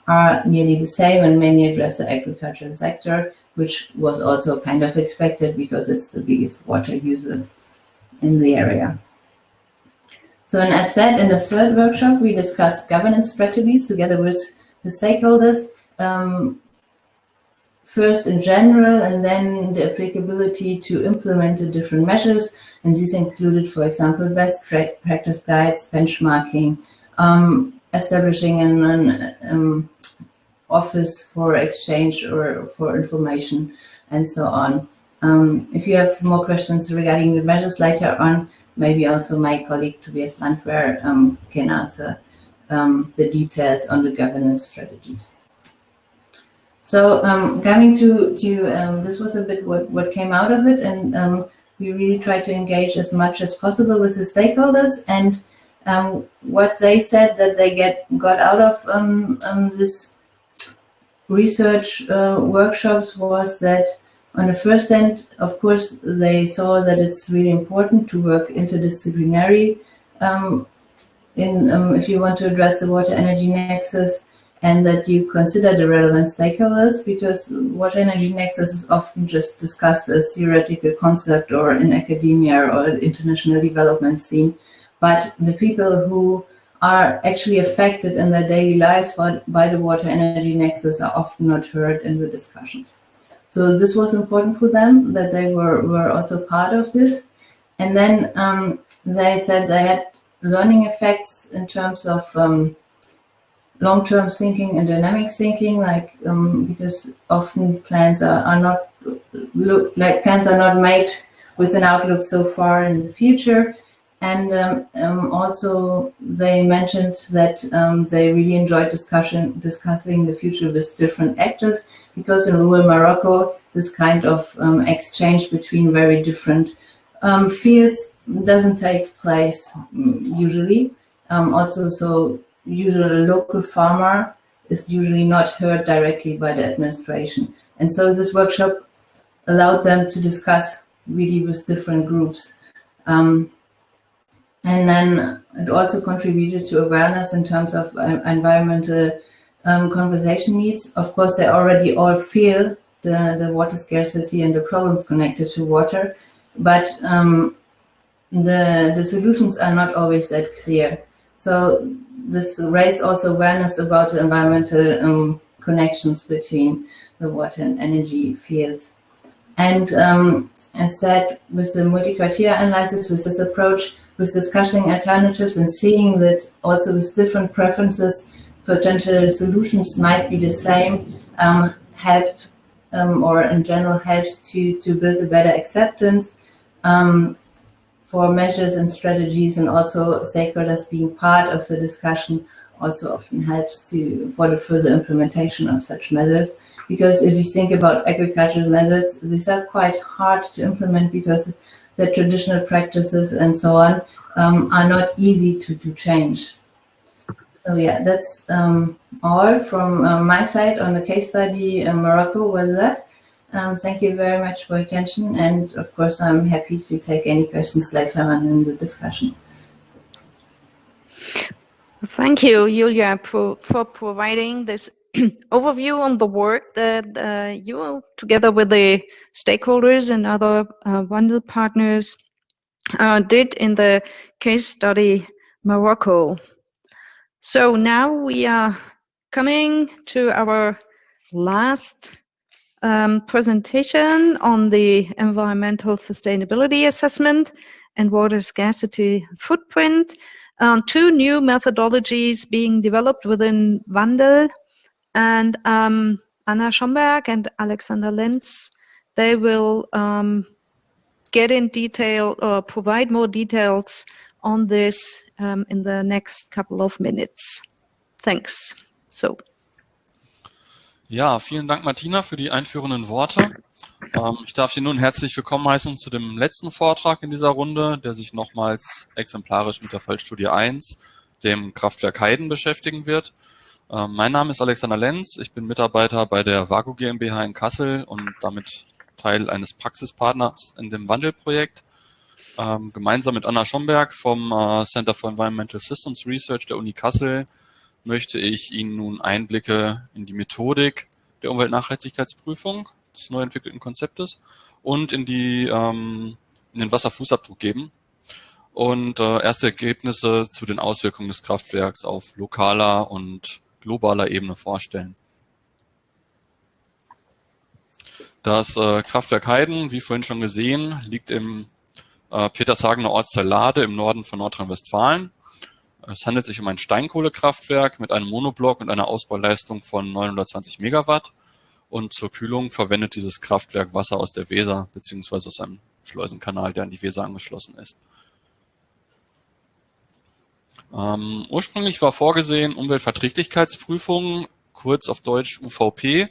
are nearly the same and mainly address the agricultural sector, which was also kind of expected because it's the biggest water user in the area. So, and as said, in the third workshop, we discussed governance strategies together with the stakeholders, first in general, and then the applicability to implement the different measures. And these included, for example, best practice guides, benchmarking, establishing an office for exchange or for information, and so on. If you have more questions regarding the measures later on, maybe also my colleague Tobias Landwehr can answer the details on the governance strategies. So coming to this was a bit what came out of it, and we really tried to engage as much as possible with the stakeholders, and what they said that they got out of this research workshops was that on the first hand, of course, they saw that it's really important to work interdisciplinary if you want to address the water energy nexus, and that you consider the relevant stakeholders, because water energy nexus is often just discussed as theoretical concept or in academia or international development scene. But the people who are actually affected in their daily lives by the water energy nexus are often not heard in the discussions. So this was important for them, that they were also part of this. And then they said they had learning effects in terms of long-term thinking and dynamic thinking, like because often plans are not made with an outlook so far in the future. And also they mentioned that they really enjoyed discussing the future with different actors, because in rural Morocco, this kind of exchange between very different fields doesn't take place usually. Also, so usually a local farmer is usually not heard directly by the administration. And so this workshop allowed them to discuss really with different groups. And then it also contributed to awareness in terms of environmental conservation needs. Of course, they already all feel the water scarcity and the problems connected to water, but the solutions are not always that clear. So this raised also awareness about the environmental connections between the water and energy fields. And as said, with the multi-criteria analysis, with this approach, with discussing alternatives and seeing that also with different preferences, potential solutions might be the same, helped or in general helps to build a better acceptance for measures and strategies, and also stakeholders being part of the discussion also often helps for the further implementation of such measures. Because if you think about agricultural measures, these are quite hard to implement because the traditional practices and so on are not easy to change. So yeah, that's all from my side on the case study in Morocco was that. Thank you very much for your attention, and of course I'm happy to take any questions later on in the discussion. Thank you, Julia, for providing this overview on the work that you, together with the stakeholders and other WANDEL partners, did in the case study Morocco. So now we are coming to our last presentation on the environmental sustainability assessment and water scarcity footprint. Two new methodologies being developed within WANDEL, and Anna Schomberg and Alexander Lenz, they will get in detail or provide more details on this in the next couple of minutes. Thanks. So. Ja, vielen Dank, Martina, für die einführenden Worte. Ich darf Sie nun herzlich willkommen heißen zu dem letzten Vortrag in dieser Runde, der sich nochmals exemplarisch mit der Fallstudie 1, dem Kraftwerk Heiden, beschäftigen wird. Mein Name ist Alexander Lenz, ich bin Mitarbeiter bei der WAGO GmbH in Kassel und damit Teil eines Praxispartners in dem WANDEL-Projekt. Gemeinsam mit Anna Schomberg vom Center for Environmental Systems Research der Uni Kassel möchte ich Ihnen nun Einblicke in die Methodik der Umweltnachhaltigkeitsprüfung des neu entwickelten Konzeptes und in den Wasserfußabdruck geben und erste Ergebnisse zu den Auswirkungen des Kraftwerks auf lokaler und globaler Ebene vorstellen. Das Kraftwerk Heiden, wie vorhin schon gesehen, liegt im Petershagener Ortsteil Lade im Norden von Nordrhein-Westfalen. Es handelt sich um ein Steinkohlekraftwerk mit einem Monoblock und einer Ausbauleistung von 920 Megawatt. Und zur Kühlung verwendet dieses Kraftwerk Wasser aus der Weser bzw. aus einem Schleusenkanal, der an die Weser angeschlossen ist. Ursprünglich war vorgesehen, Umweltverträglichkeitsprüfungen, kurz auf Deutsch UVP,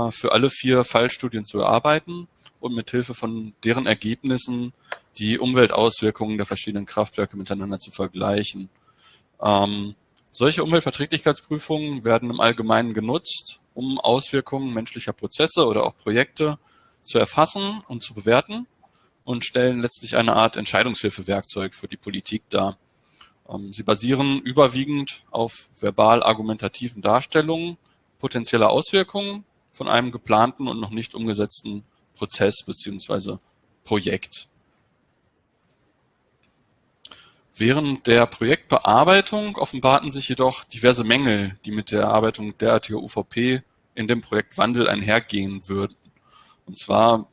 für alle 4 Fallstudien zu erarbeiten und mit Hilfe von deren Ergebnissen die Umweltauswirkungen der verschiedenen Kraftwerke miteinander zu vergleichen. Solche Umweltverträglichkeitsprüfungen werden im Allgemeinen genutzt, um Auswirkungen menschlicher Prozesse oder auch Projekte zu erfassen und zu bewerten und stellen letztlich eine Art Entscheidungshilfewerkzeug für die Politik dar. Sie basieren überwiegend auf verbal-argumentativen Darstellungen potenzieller Auswirkungen von einem geplanten und noch nicht umgesetzten Prozess bzw. Projekt. Während der Projektbearbeitung offenbarten sich jedoch diverse Mängel, die mit der Erarbeitung derartiger UVP in dem Projekt Wandel einhergehen würden. Und zwar,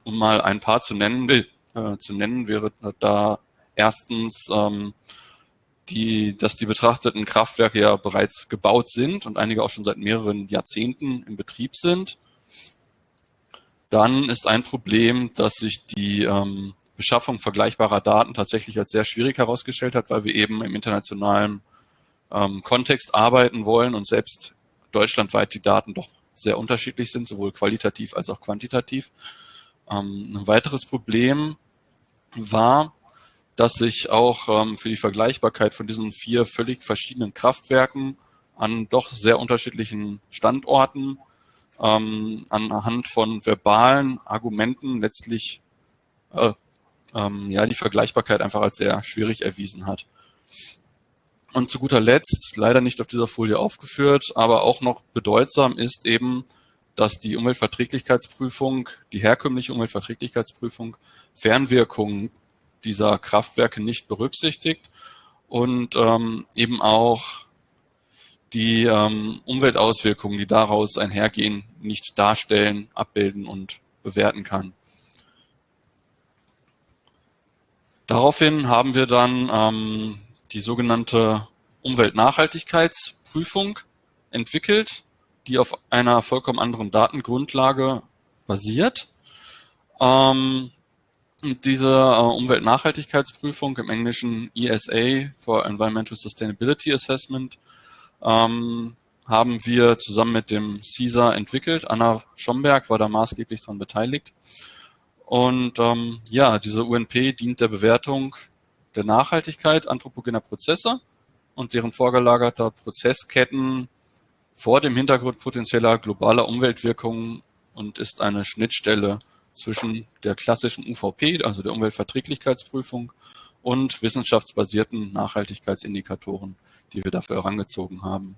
um mal ein paar zu nennen, wäre da erstens, dass die betrachteten Kraftwerke ja bereits gebaut sind und einige auch schon seit mehreren Jahrzehnten in Betrieb sind. Dann ist ein Problem, dass sich die Beschaffung vergleichbarer Daten tatsächlich als sehr schwierig herausgestellt hat, weil wir eben im internationalen Kontext arbeiten wollen und selbst deutschlandweit die Daten doch sehr unterschiedlich sind, sowohl qualitativ als auch quantitativ. Ein weiteres Problem war, dass sich auch für die Vergleichbarkeit von diesen 4 völlig verschiedenen Kraftwerken an doch sehr unterschiedlichen Standorten anhand von verbalen Argumenten letztlich die Vergleichbarkeit einfach als sehr schwierig erwiesen hat. Und zu guter Letzt, leider nicht auf dieser Folie aufgeführt, aber auch noch bedeutsam ist eben, dass die Umweltverträglichkeitsprüfung, die herkömmliche Umweltverträglichkeitsprüfung, Fernwirkungen dieser Kraftwerke nicht berücksichtigt und eben auch die Umweltauswirkungen, die daraus einhergehen, nicht darstellen, abbilden und bewerten kann. Daraufhin haben wir dann die sogenannte Umweltnachhaltigkeitsprüfung entwickelt, die auf einer vollkommen anderen Datengrundlage basiert. Diese Umweltnachhaltigkeitsprüfung, im Englischen ESA for Environmental Sustainability Assessment, haben wir zusammen mit dem CISA entwickelt. Anna Schomberg war da maßgeblich daran beteiligt. Und diese UNP dient der Bewertung der Nachhaltigkeit anthropogener Prozesse und deren vorgelagerter Prozessketten vor dem Hintergrund potenzieller globaler Umweltwirkungen und ist eine Schnittstelle zwischen der klassischen UVP, also der Umweltverträglichkeitsprüfung, und wissenschaftsbasierten Nachhaltigkeitsindikatoren, die wir dafür herangezogen haben.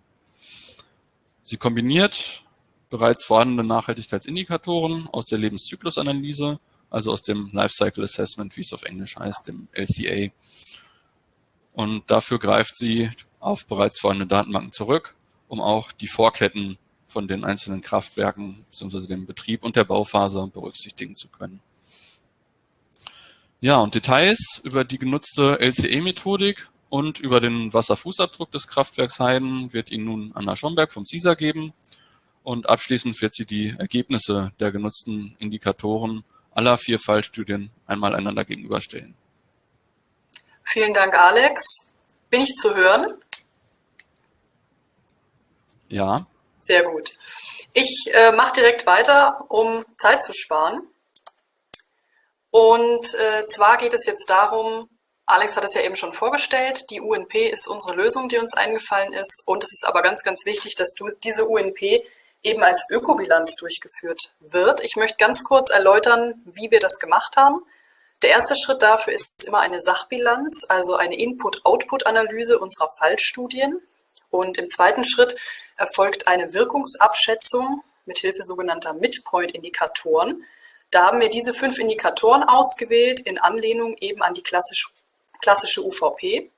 Sie kombiniert bereits vorhandene Nachhaltigkeitsindikatoren aus der Lebenszyklusanalyse, also aus dem Lifecycle Assessment, wie es auf Englisch heißt, dem LCA. Und dafür greift sie auf bereits vorhandene Datenbanken zurück, um auch die Vorketten von den einzelnen Kraftwerken bzw. dem Betrieb und der Bauphase berücksichtigen zu können. Ja, und Details über die genutzte LCA-Methodik und über den Wasserfußabdruck des Kraftwerks Heiden wird Ihnen nun Anna Schomberg vom CISA geben. Und abschließend wird sie die Ergebnisse der genutzten Indikatoren aller 4 Fallstudien einmal einander gegenüberstellen. Vielen Dank, Alex. Bin ich zu hören? Ja. Sehr gut. Ich mache direkt weiter, um Zeit zu sparen. Und zwar geht es jetzt darum, Alex hat es ja eben schon vorgestellt, die UNP ist unsere Lösung, die uns eingefallen ist. Und es ist aber ganz, ganz wichtig, dass diese UNP eben als Ökobilanz durchgeführt wird. Ich möchte ganz kurz erläutern, wie wir das gemacht haben. Der erste Schritt dafür ist immer eine Sachbilanz, also eine Input-Output-Analyse unserer Fallstudien. Und im zweiten Schritt erfolgt eine Wirkungsabschätzung mit Hilfe sogenannter Midpoint-Indikatoren. Da haben wir diese 5 Indikatoren ausgewählt in Anlehnung eben an die klassische UVP.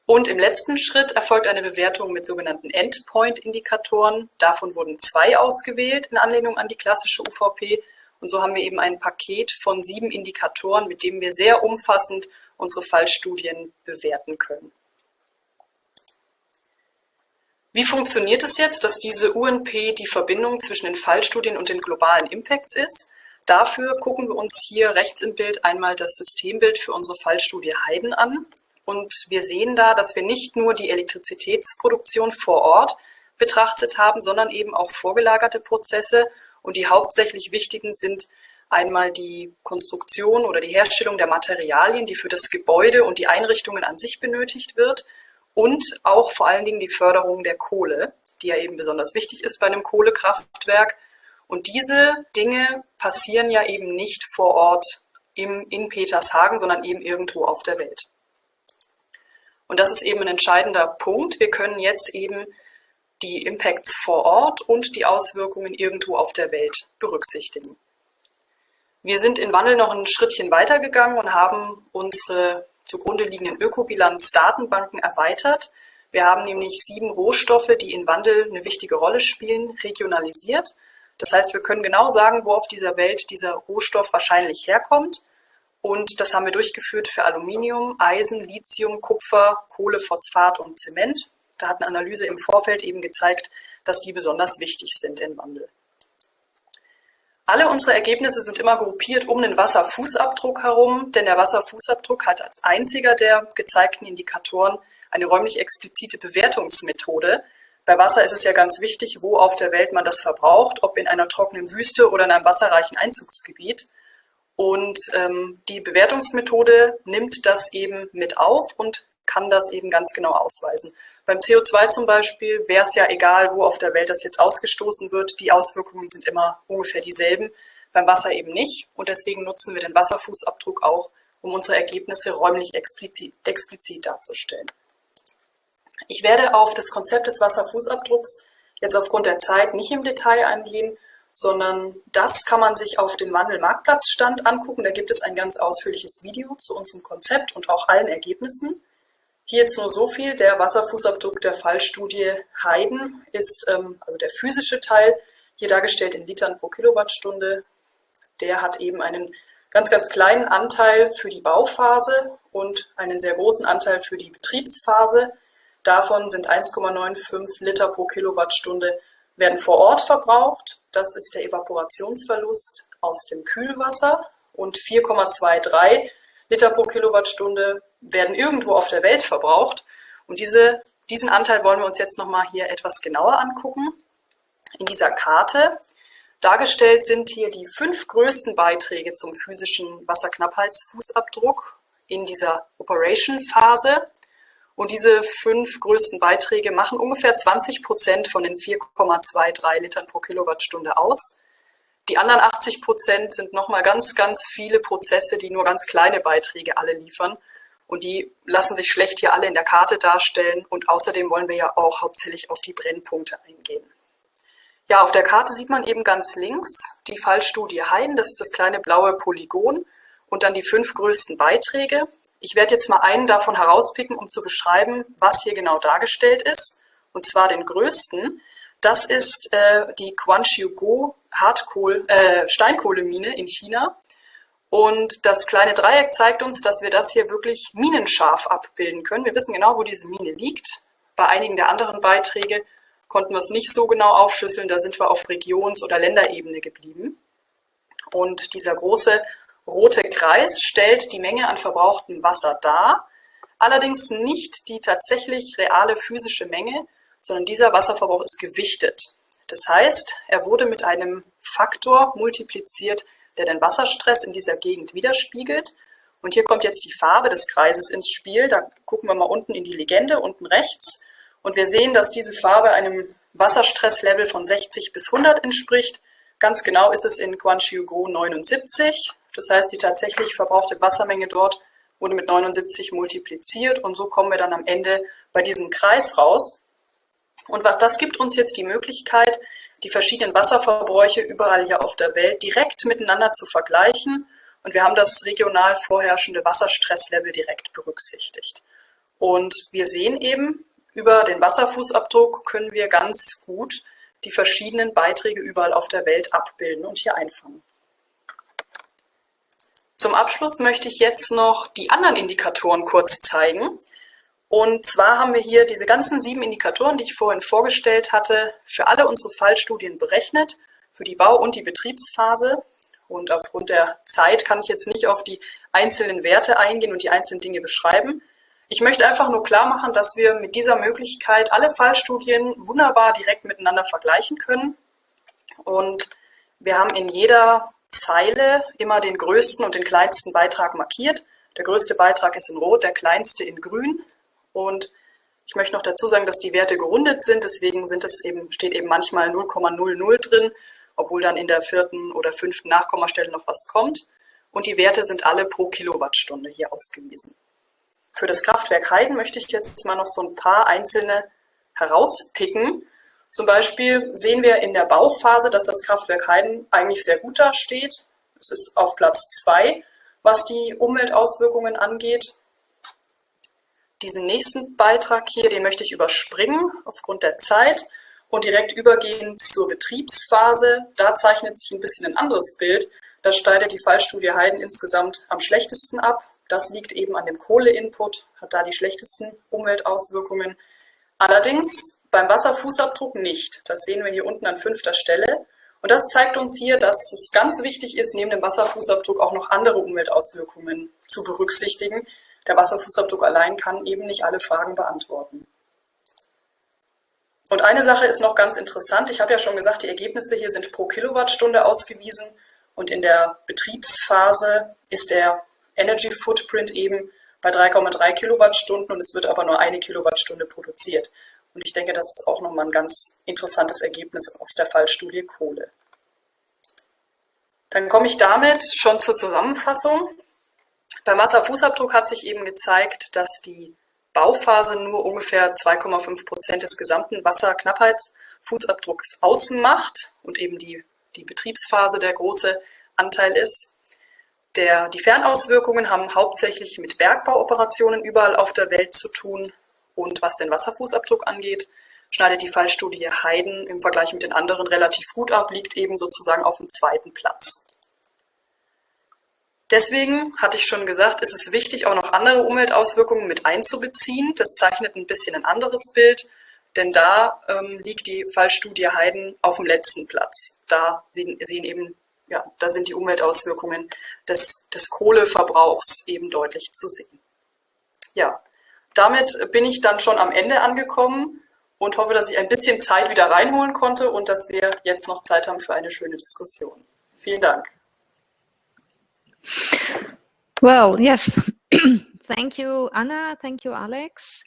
Und im letzten Schritt erfolgt eine Bewertung mit sogenannten Endpoint-Indikatoren. Davon wurden 2 ausgewählt in Anlehnung an die klassische UVP. Und so haben wir eben ein Paket von 7 Indikatoren, mit dem wir sehr umfassend unsere Fallstudien bewerten können. Wie funktioniert es jetzt, dass diese UNP die Verbindung zwischen den Fallstudien und den globalen Impacts ist? Dafür gucken wir uns hier rechts im Bild einmal das Systembild für unsere Fallstudie Heiden an. Und wir sehen da, dass wir nicht nur die Elektrizitätsproduktion vor Ort betrachtet haben, sondern eben auch vorgelagerte Prozesse. Und die hauptsächlich wichtigen sind einmal die Konstruktion oder die Herstellung der Materialien, die für das Gebäude und die Einrichtungen an sich benötigt wird. Und auch vor allen Dingen die Förderung der Kohle, die ja eben besonders wichtig ist bei einem Kohlekraftwerk. Und diese Dinge passieren ja eben nicht vor Ort in Petershagen, sondern eben irgendwo auf der Welt. Und das ist eben ein entscheidender Punkt. Wir können jetzt eben die Impacts vor Ort und die Auswirkungen irgendwo auf der Welt berücksichtigen. Wir sind in Wandel noch ein Schrittchen weitergegangen und haben unsere zugrunde liegenden Ökobilanz-Datenbanken erweitert. Wir haben nämlich 7 Rohstoffe, die in Wandel eine wichtige Rolle spielen, regionalisiert. Das heißt, wir können genau sagen, wo auf dieser Welt dieser Rohstoff wahrscheinlich herkommt. Und das haben wir durchgeführt für Aluminium, Eisen, Lithium, Kupfer, Kohle, Phosphat und Zement. Da hat eine Analyse im Vorfeld eben gezeigt, dass die besonders wichtig sind in Wandel. Alle unsere Ergebnisse sind immer gruppiert um den Wasserfußabdruck herum, denn der Wasserfußabdruck hat als einziger der gezeigten Indikatoren eine räumlich explizite Bewertungsmethode. Bei Wasser ist es ja ganz wichtig, wo auf der Welt man das verbraucht, ob in einer trockenen Wüste oder in einem wasserreichen Einzugsgebiet. Und die Bewertungsmethode nimmt das eben mit auf und kann das eben ganz genau ausweisen. Beim CO2 zum Beispiel wäre es ja egal, wo auf der Welt das jetzt ausgestoßen wird. Die Auswirkungen sind immer ungefähr dieselben, beim Wasser eben nicht. Und deswegen nutzen wir den Wasserfußabdruck auch, um unsere Ergebnisse räumlich explizit darzustellen. Ich werde auf das Konzept des Wasserfußabdrucks jetzt aufgrund der Zeit nicht im Detail eingehen, sondern das kann man sich auf dem Wandel-Marktplatzstand angucken. Da gibt es ein ganz ausführliches Video zu unserem Konzept und auch allen Ergebnissen. Hier jetzt nur so viel, der Wasserfußabdruck der Fallstudie Heiden ist also der physische Teil, hier dargestellt in Litern pro Kilowattstunde. Der hat eben einen ganz, ganz kleinen Anteil für die Bauphase und einen sehr großen Anteil für die Betriebsphase. Davon sind 1,95 Liter pro Kilowattstunde werden vor Ort verbraucht. Das ist der Evaporationsverlust aus dem Kühlwasser und 4,23 Liter pro Kilowattstunde werden irgendwo auf der Welt verbraucht. Und diesen Anteil wollen wir uns jetzt nochmal hier etwas genauer angucken. In dieser Karte dargestellt sind hier die 5 größten Beiträge zum physischen Wasserknappheitsfußabdruck in dieser Operation-Phase. Und diese 5 größten Beiträge machen ungefähr 20% von den 4,23 Litern pro Kilowattstunde aus. Die anderen 80% sind nochmal ganz, ganz viele Prozesse, die nur ganz kleine Beiträge alle liefern. Und die lassen sich schlecht hier alle in der Karte darstellen. Und außerdem wollen wir ja auch hauptsächlich auf die Brennpunkte eingehen. Ja, auf der Karte sieht man eben ganz links die Fallstudie Heiden, das ist das kleine blaue Polygon. Und dann die 5 größten Beiträge. Ich werde jetzt mal einen davon herauspicken, um zu beschreiben, was hier genau dargestellt ist. Und zwar den größten. Das ist die Quanqiuguo Steinkohlemine in China. Und das kleine Dreieck zeigt uns, dass wir das hier wirklich minenscharf abbilden können. Wir wissen genau, wo diese Mine liegt. Bei einigen der anderen Beiträge konnten wir es nicht so genau aufschlüsseln. Da sind wir auf Regions- oder Länderebene geblieben. Und dieser große rote Kreis stellt die Menge an verbrauchtem Wasser dar. Allerdings nicht die tatsächlich reale physische Menge, sondern dieser Wasserverbrauch ist gewichtet. Das heißt, er wurde mit einem Faktor multipliziert, der den Wasserstress in dieser Gegend widerspiegelt. Und hier kommt jetzt die Farbe des Kreises ins Spiel. Da gucken wir mal unten in die Legende, unten rechts. Und wir sehen, dass diese Farbe einem Wasserstresslevel von 60 bis 100 entspricht. Ganz genau ist es in Quanqiuguo 79. Das heißt, die tatsächlich verbrauchte Wassermenge dort wurde mit 79 multipliziert. Und so kommen wir dann am Ende bei diesem Kreis raus. Und das gibt uns jetzt die Möglichkeit, die verschiedenen Wasserverbräuche überall hier auf der Welt direkt miteinander zu vergleichen. Und wir haben das regional vorherrschende Wasserstresslevel direkt berücksichtigt. Und wir sehen eben, über den Wasserfußabdruck können wir ganz gut die verschiedenen Beiträge überall auf der Welt abbilden und hier einfangen. Zum Abschluss möchte ich jetzt noch die anderen Indikatoren kurz zeigen. Und zwar haben wir hier diese ganzen 7 Indikatoren, die ich vorhin vorgestellt hatte, für alle unsere Fallstudien berechnet, für die Bau- und die Betriebsphase. Und aufgrund der Zeit kann ich jetzt nicht auf die einzelnen Werte eingehen und die einzelnen Dinge beschreiben. Ich möchte einfach nur klar machen, dass wir mit dieser Möglichkeit alle Fallstudien wunderbar direkt miteinander vergleichen können. Und wir haben in jeder Zeile immer den größten und den kleinsten Beitrag markiert. Der größte Beitrag ist in Rot, der kleinste in Grün. Und ich möchte noch dazu sagen, dass die Werte gerundet sind, deswegen steht eben manchmal 0,00 drin, obwohl dann in der 4. oder 5. Nachkommastelle noch was kommt. Und die Werte sind alle pro Kilowattstunde hier ausgewiesen. Für das Kraftwerk Heiden möchte ich jetzt mal noch so ein paar einzelne herauspicken. Zum Beispiel sehen wir in der Bauphase, dass das Kraftwerk Heiden eigentlich sehr gut dasteht. Es ist auf Platz 2, was die Umweltauswirkungen angeht. Diesen nächsten Beitrag hier, den möchte ich überspringen aufgrund der Zeit und direkt übergehen zur Betriebsphase. Da zeichnet sich ein bisschen ein anderes Bild. Da schneidet die Fallstudie Heiden insgesamt am schlechtesten ab. Das liegt eben an dem Kohleinput, hat da die schlechtesten Umweltauswirkungen. Allerdings beim Wasserfußabdruck nicht. Das sehen wir hier unten an 5. Stelle. Und das zeigt uns hier, dass es ganz wichtig ist, neben dem Wasserfußabdruck auch noch andere Umweltauswirkungen zu berücksichtigen. Der Wasserfußabdruck allein kann eben nicht alle Fragen beantworten. Und eine Sache ist noch ganz interessant. Ich habe ja schon gesagt, die Ergebnisse hier sind pro Kilowattstunde ausgewiesen. Und in der Betriebsphase ist der Energy Footprint eben bei 3,3 Kilowattstunden und es wird aber nur 1 Kilowattstunde produziert. Und ich denke, das ist auch nochmal ein ganz interessantes Ergebnis aus der Fallstudie Kohle. Dann komme ich damit schon zur Zusammenfassung. Beim Wasserfußabdruck hat sich eben gezeigt, dass die Bauphase nur ungefähr 2,5% des gesamten Wasserknappheitsfußabdrucks ausmacht und eben die Betriebsphase der große Anteil ist. Die Fernauswirkungen haben hauptsächlich mit Bergbauoperationen überall auf der Welt zu tun. Und was den Wasserfußabdruck angeht, schneidet die Fallstudie Heiden im Vergleich mit den anderen relativ gut ab, liegt eben sozusagen auf dem 2. Platz. Deswegen, hatte ich schon gesagt, ist es wichtig, auch noch andere Umweltauswirkungen mit einzubeziehen. Das zeichnet ein bisschen ein anderes Bild, denn da liegt die Fallstudie Heiden auf dem letzten Platz. Da sind die Umweltauswirkungen des Kohleverbrauchs eben deutlich zu sehen. Ja, damit bin ich dann schon am Ende angekommen und hoffe, dass ich ein bisschen Zeit wieder reinholen konnte und dass wir jetzt noch Zeit haben für eine schöne Diskussion. Vielen Dank. Well, yes. Thank you, Anna. Thank you, Alex,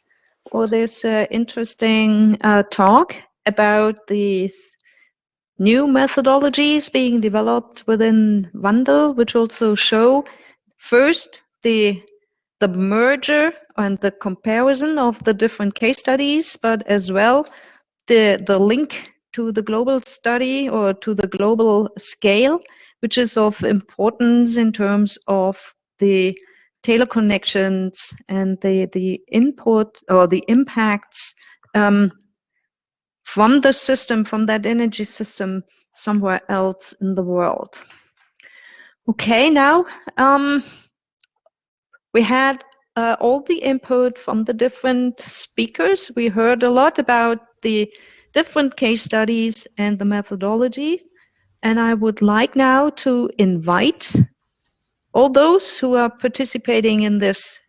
for this interesting talk about these new methodologies being developed within WANDEL, which also show first the merger and the comparison of the different case studies, but as well the link to the global study or to the global scale, which is of importance in terms of the Taylor connections and the input or the impacts from the system, from that energy system somewhere else in the world. Okay, now we had all the input from the different speakers. We heard a lot about the different case studies and the methodologies. And I would like now to invite all those who are participating in this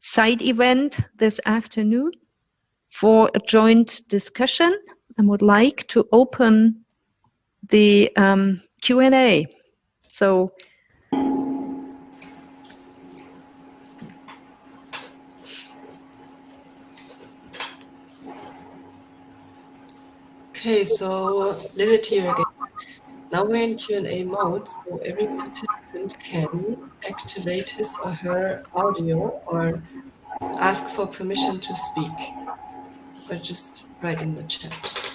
side event this afternoon for a joint discussion and would like to open the Q&A. So okay, so Lilith here again. Now we're in Q&A mode, so every participant can activate his or her audio or ask for permission to speak, or just write in the chat.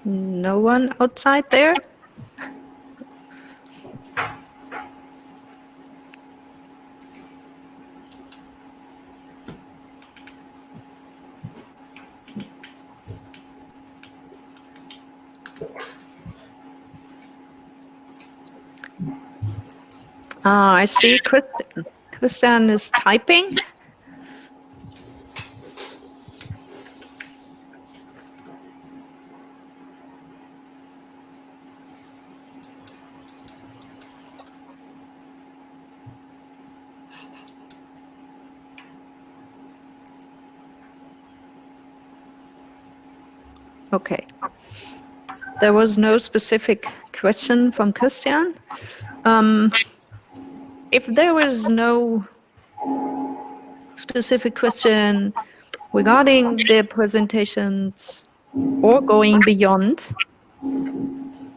no one outside there? I see Christian is typing. Okay. There was no specific question from Christian. If there was no specific question regarding the presentations or going beyond,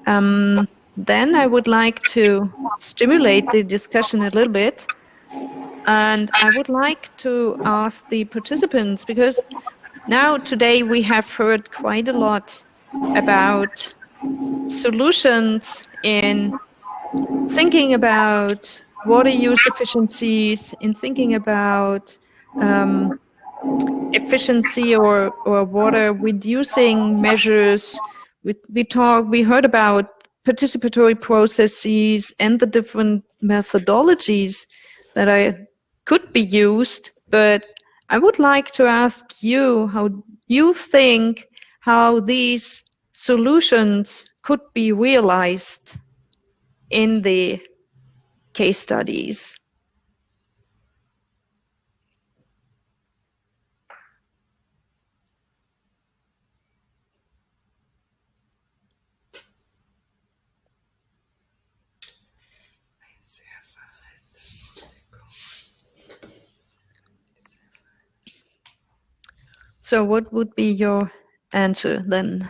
then I would like to stimulate the discussion a little bit. And I would like to ask the participants, because now today we have heard quite a lot about solutions in thinking about water use efficiencies, in thinking about efficiency or water reducing measures. We heard about participatory processes and the different methodologies that could be used, but I would like to ask you how you think how these solutions could be realized in the case studies. So what would be your answer then?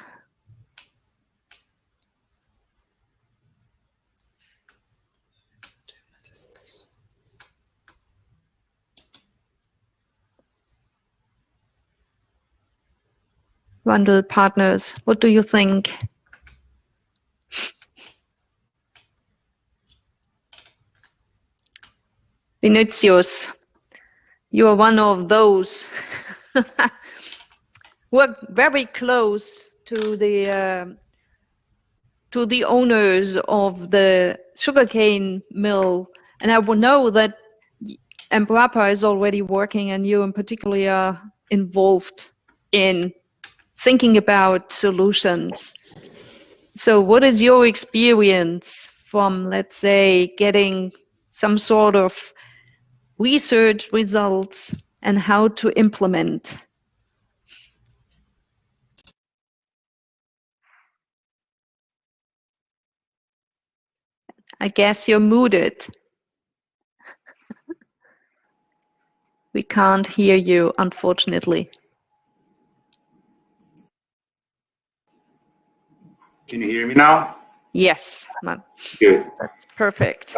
WANDEL partners, what do you think? Vinicius, you are one of those who are very close to the owners of the sugarcane mill, and I will know that Embrapa is already working, and you in particular are involved in thinking about solutions. So what is your experience from, let's say, getting some sort of research results and how to implement? I guess you're muted. We can't hear you, unfortunately. Can you hear me now? Yes, Good. that's perfect.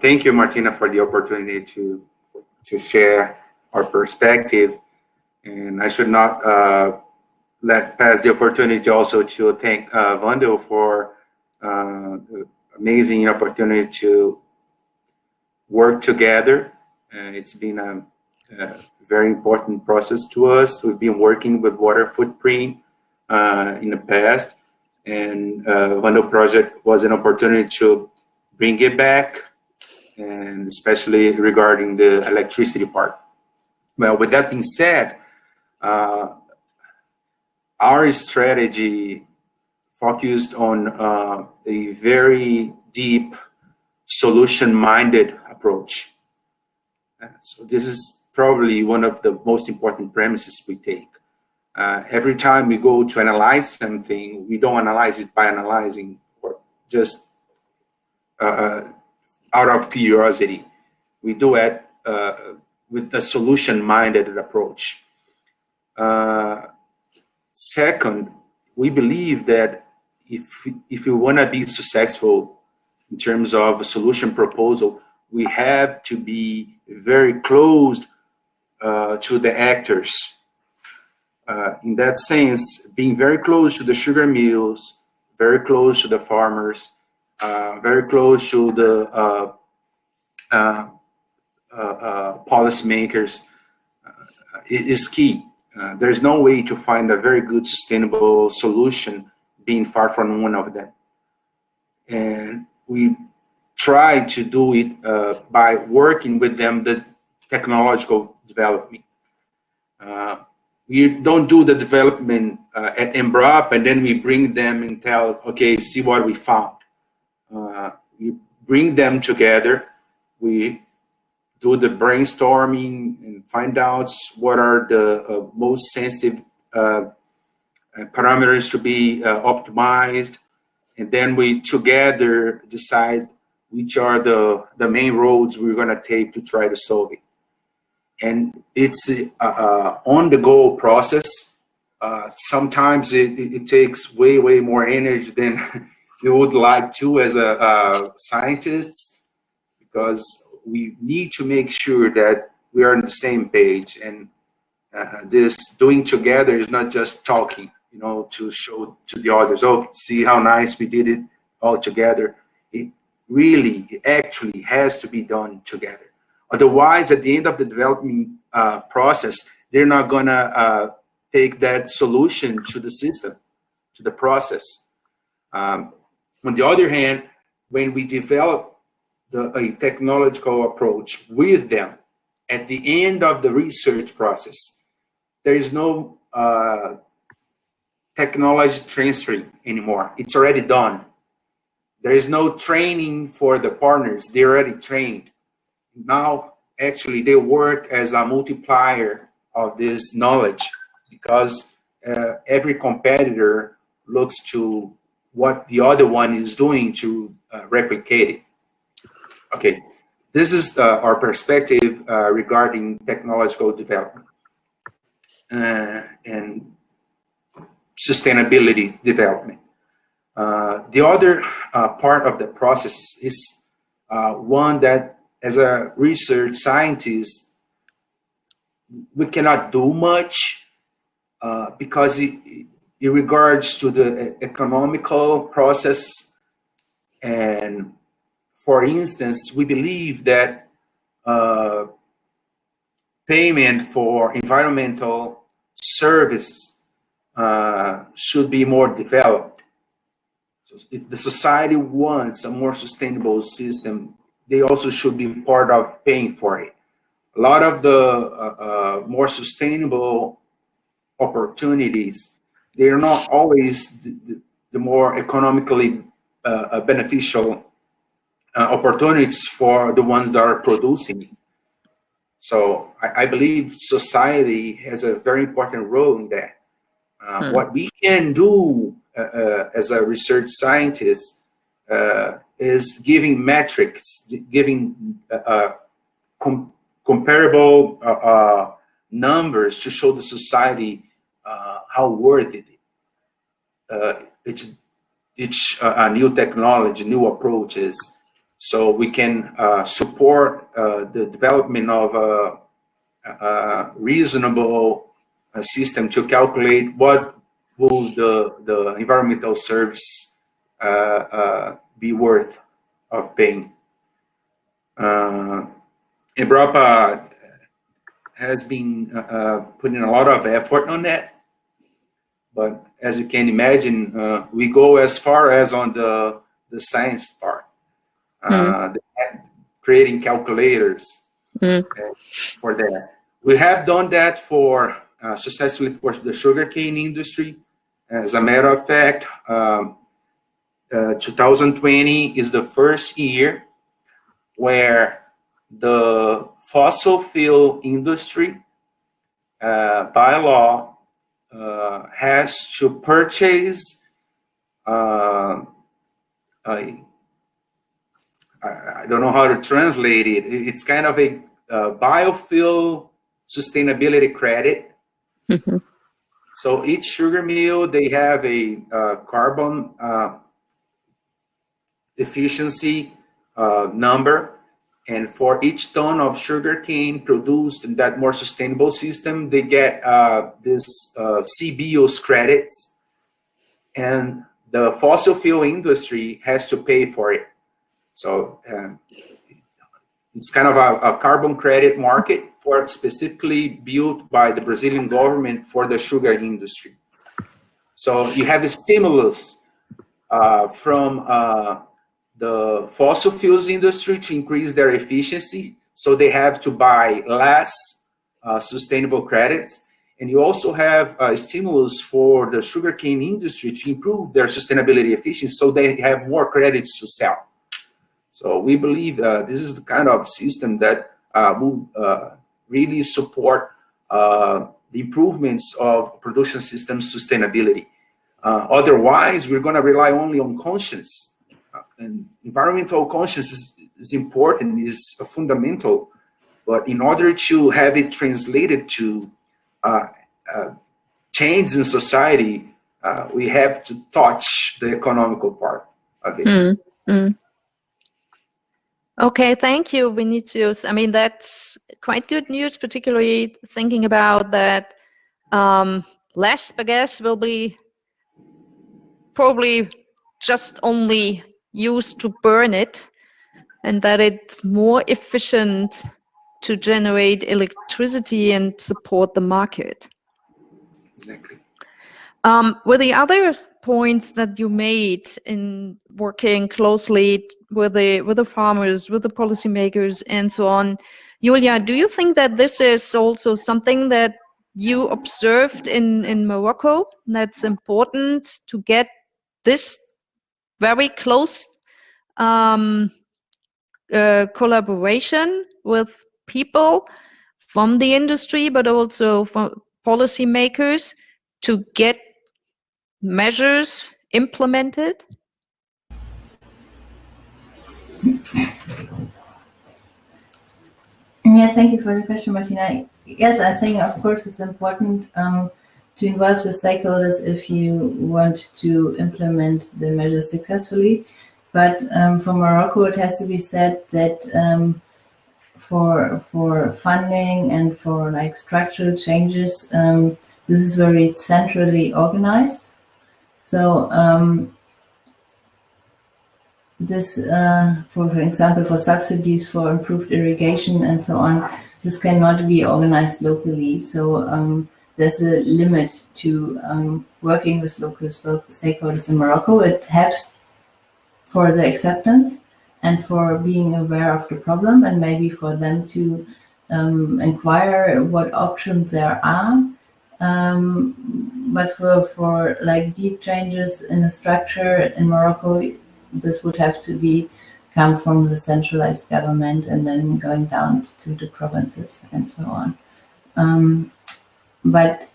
Thank you, Martina, for the opportunity to share our perspective. And I should not let pass the opportunity also to thank WANDEL for the amazing opportunity to work together. It's been a very important process to us. We've been working with water footprint in the past, and WANDEL project was an opportunity to bring it back, and especially regarding the electricity part. Well, with that being said, our strategy focused on a very deep solution-minded approach. So this is probably one of the most important premises we take. Every time we go to analyze something, we don't analyze it by analyzing or just out of curiosity. We do it with a solution-minded approach. Second, we believe that if we want to be successful in terms of a solution proposal, we have to be very close to the actors. In that sense, being very close to the sugar mills, very close to the farmers, very close to the policymakers is key. There's no way to find a very good sustainable solution being far from one of them. And we try to do it by working with them, the technological development. We don't do the development at Embrapa and then we bring them and tell, okay, see what we found. We bring them together, we do the brainstorming and find out what are the most sensitive parameters to be optimized, and then we together decide which are the main roads we're going to take to try to solve it. And it's on-the-go process. Sometimes it takes way more energy than we would like to as scientists, because we need to make sure that we are on the same page, and this doing together is not just talking, you know, to show to the others, oh, see how nice we did it all together. It actually has to be done together. Otherwise, at the end of the development process, they're not gonna take that solution to the system, to the process. On the other hand, when we develop a technological approach with them, at the end of the research process, there is no technology transferring anymore. It's already done. There is no training for the partners. They're already trained. Now, actually, they work as a multiplier of this knowledge, because every competitor looks to what the other one is doing to replicate it. Okay, this is our perspective regarding technological development and sustainability development. The other part of the process is one that, as a research scientist, we cannot do much because it regards to the economical process. And for instance, we believe that payment for environmental services should be more developed. So if the society wants a more sustainable system, they also should be part of paying for it. A lot of the more sustainable opportunities, they are not always the more economically beneficial opportunities for the ones that are producing. So I believe society has a very important role in that. What we can do as a research scientist is giving metrics, giving comparable numbers to show the society how worth it is. Each new technology, new approaches, so we can support the development of a reasonable system to calculate what will the environmental service be worth of paying. Embrapa has been putting a lot of effort on that, but as you can imagine, we go as far as on the science part, creating calculators for that. We have done that for successfully for the sugarcane industry. As a matter of fact, 2020 is the first year where the fossil fuel industry, by law, has to purchase I don't know how to translate it. It's kind of a biofuel sustainability credit. So each sugar mill, they have a carbon efficiency number, and for each ton of sugarcane produced in that more sustainable system, they get this CBIOS credits, and the fossil fuel industry has to pay for it. So it's kind of a carbon credit market for specifically built by the Brazilian government for the sugar industry. So you have a stimulus from the fossil fuels industry to increase their efficiency, so they have to buy less sustainable credits. And you also have stimulus for the sugarcane industry to improve their sustainability efficiency, so they have more credits to sell. So we believe this is the kind of system that will really support the improvements of production system sustainability. Otherwise, we're going to rely only on conscience. And environmental conscience is important, is fundamental, but in order to have it translated to change in society, we have to touch the economical part of it. Okay, thank you, Vinicius. I mean, that's quite good news, particularly thinking about that less bagasse will be probably just only used to burn it, and that it's more efficient to generate electricity and support the market. Exactly. Were the other points that you made in working closely with the farmers, with the policymakers, and so on, Julia, do you think that this is also something that you observed in Morocco, that's important to get this very close collaboration with people from the industry, but also from policymakers to get measures implemented? Yeah, thank you for the question, Martina. Yes, I think, of course, it's important to involve the stakeholders if you want to implement the measures successfully. But for Morocco, it has to be said that for funding and for like structural changes, this is very centrally organized. So this, for example, for subsidies for improved irrigation and so on, this cannot be organized locally. So there's a limit to working with local stakeholders in Morocco. It helps for the acceptance and for being aware of the problem, and maybe for them to inquire what options there are. But for like deep changes in the structure in Morocco, this would have to come from the centralized government and then going down to the provinces and so on. But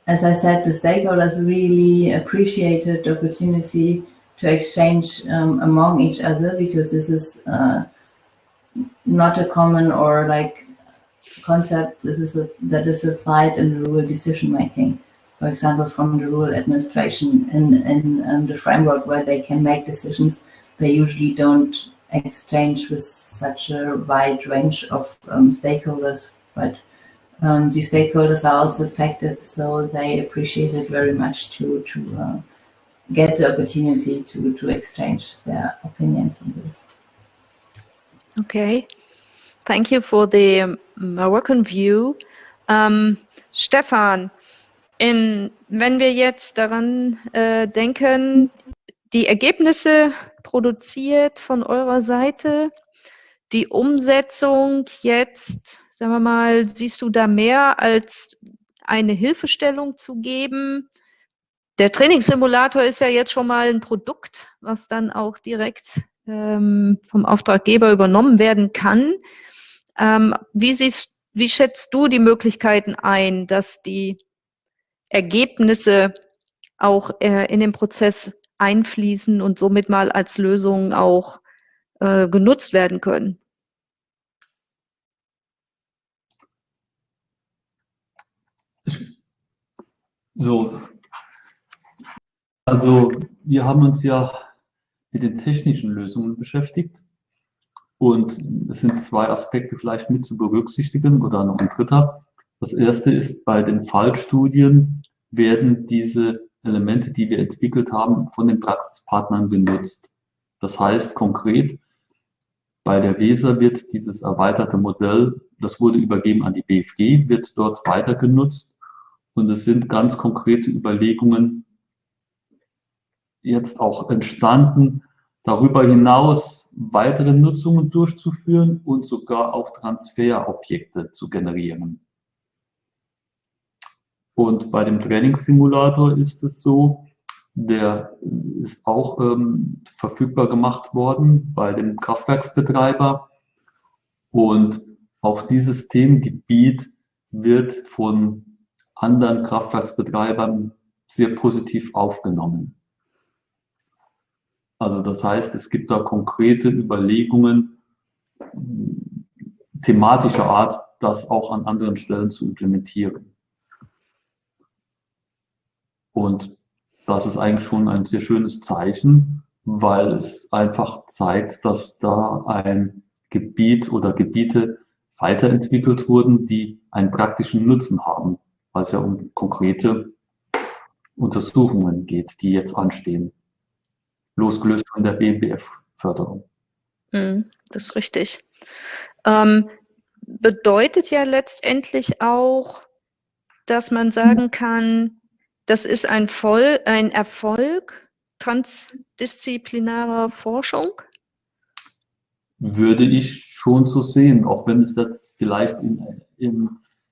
as I said, the stakeholders really appreciated the opportunity to exchange among each other, because this is not a common or like concept. This is that is applied in the rural decision making. For example, from the rural administration in the framework where they can make decisions, they usually don't exchange with such a wide range of stakeholders. But these stakeholders are also affected, so they appreciate it very much to get the opportunity to exchange their opinions on this. Okay, thank you for the Moroccan view. Stefan, wenn wir jetzt daran denken, die Ergebnisse produziert von eurer Seite, die Umsetzung jetzt, sagen wir mal, siehst du da mehr als eine Hilfestellung zu geben? Der Trainingssimulator ist ja jetzt schon mal ein Produkt, was dann auch direkt vom Auftraggeber übernommen werden kann. Wie schätzt du die Möglichkeiten ein, dass die Ergebnisse auch in den Prozess einfließen und somit mal als Lösung auch genutzt werden können? So, also wir haben uns ja mit den technischen Lösungen beschäftigt, und es sind zwei Aspekte vielleicht mit zu berücksichtigen oder noch ein dritter. Das erste ist, bei den Fallstudien werden diese Elemente, die wir entwickelt haben, von den Praxispartnern genutzt. Das heißt konkret, bei der Weser wird dieses erweiterte Modell, das wurde übergeben an die BFG, wird dort weiter genutzt, und es sind ganz konkrete Überlegungen jetzt auch entstanden, darüber hinaus weitere Nutzungen durchzuführen und sogar auch Transferobjekte zu generieren. Und bei dem Trainingssimulator ist es so, der ist auch verfügbar gemacht worden bei dem Kraftwerksbetreiber. Und auch dieses Themengebiet wird von anderen Kraftwerksbetreibern sehr positiv aufgenommen. Also das heißt, es gibt da konkrete Überlegungen thematischer Art, das auch an anderen Stellen zu implementieren. Und das ist eigentlich schon ein sehr schönes Zeichen, weil es einfach zeigt, dass da ein Gebiet oder Gebiete weiterentwickelt wurden, die einen praktischen Nutzen haben, weil es ja um konkrete Untersuchungen geht, die jetzt anstehen, losgelöst von der BMBF-Förderung. Das ist richtig. Bedeutet ja letztendlich auch, dass man sagen kann, das ist ein Erfolg transdisziplinarer Forschung? Würde ich schon so sehen, auch wenn es jetzt vielleicht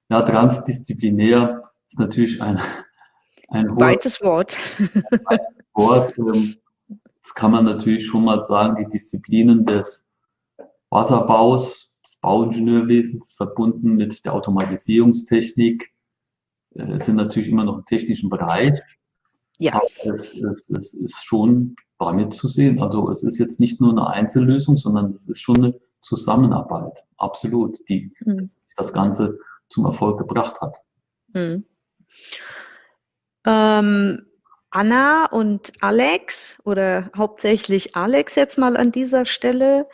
transdisziplinär ist natürlich ein weites Wort. Wort. Das kann man natürlich schon mal sagen, die Disziplinen des Wasserbaus, des Bauingenieurwesens verbunden mit der Automatisierungstechnik sind natürlich immer noch im technischen Bereich. Ja. Aber es ist schon damit zu sehen. Also es ist jetzt nicht nur eine Einzellösung, sondern es ist schon eine Zusammenarbeit, absolut, die das Ganze zum Erfolg gebracht hat. Anna und Alex, oder hauptsächlich Alex jetzt mal an dieser Stelle,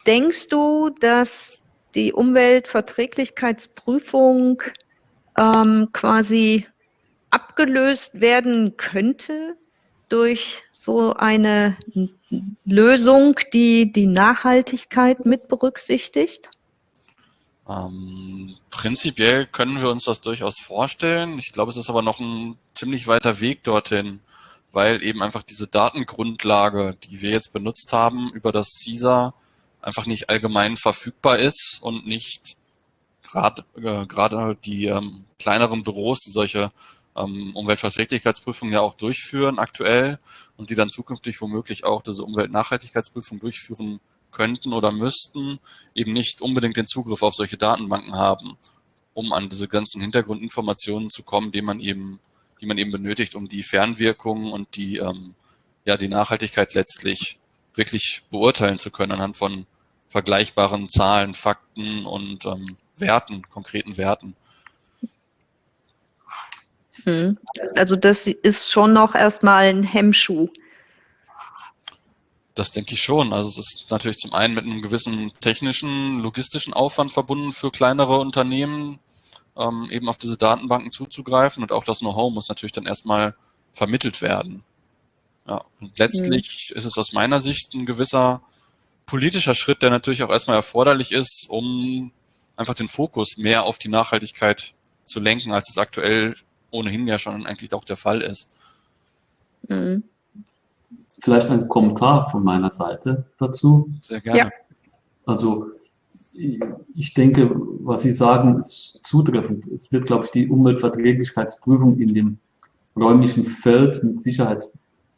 denkst du, dass die Umweltverträglichkeitsprüfung quasi abgelöst werden könnte durch so eine Lösung, die die Nachhaltigkeit mit berücksichtigt? Prinzipiell können wir uns das durchaus vorstellen. Ich glaube, es ist aber noch ein ziemlich weiter Weg dorthin, weil eben einfach diese Datengrundlage, die wir jetzt benutzt haben über das CISA, einfach nicht allgemein verfügbar ist und nicht gerade die kleineren Büros, die solche Umweltverträglichkeitsprüfungen ja auch durchführen aktuell und die dann zukünftig womöglich auch diese Umweltnachhaltigkeitsprüfung durchführen könnten oder müssten, eben nicht unbedingt den Zugriff auf solche Datenbanken haben, um an diese ganzen Hintergrundinformationen zu kommen, die man eben benötigt, um die Fernwirkungen und die Nachhaltigkeit letztlich wirklich beurteilen zu können anhand von vergleichbaren Zahlen, Fakten und konkreten Werten. Also das ist schon noch erstmal ein Hemmschuh. Das denke ich schon. Also es ist natürlich zum einen mit einem gewissen technischen, logistischen Aufwand verbunden für kleinere Unternehmen, eben auf diese Datenbanken zuzugreifen, und auch das Know-how muss natürlich dann erstmal vermittelt werden. Ja, und letztlich ist es aus meiner Sicht ein gewisser politischer Schritt, der natürlich auch erstmal erforderlich ist, um einfach den Fokus mehr auf die Nachhaltigkeit zu lenken, als es aktuell ohnehin ja schon eigentlich auch der Fall ist. Vielleicht ein Kommentar von meiner Seite dazu. Sehr gerne. Ja. Also ich denke, was Sie sagen, ist zutreffend. Es wird, glaube ich, die Umweltverträglichkeitsprüfung in dem räumlichen Feld mit Sicherheit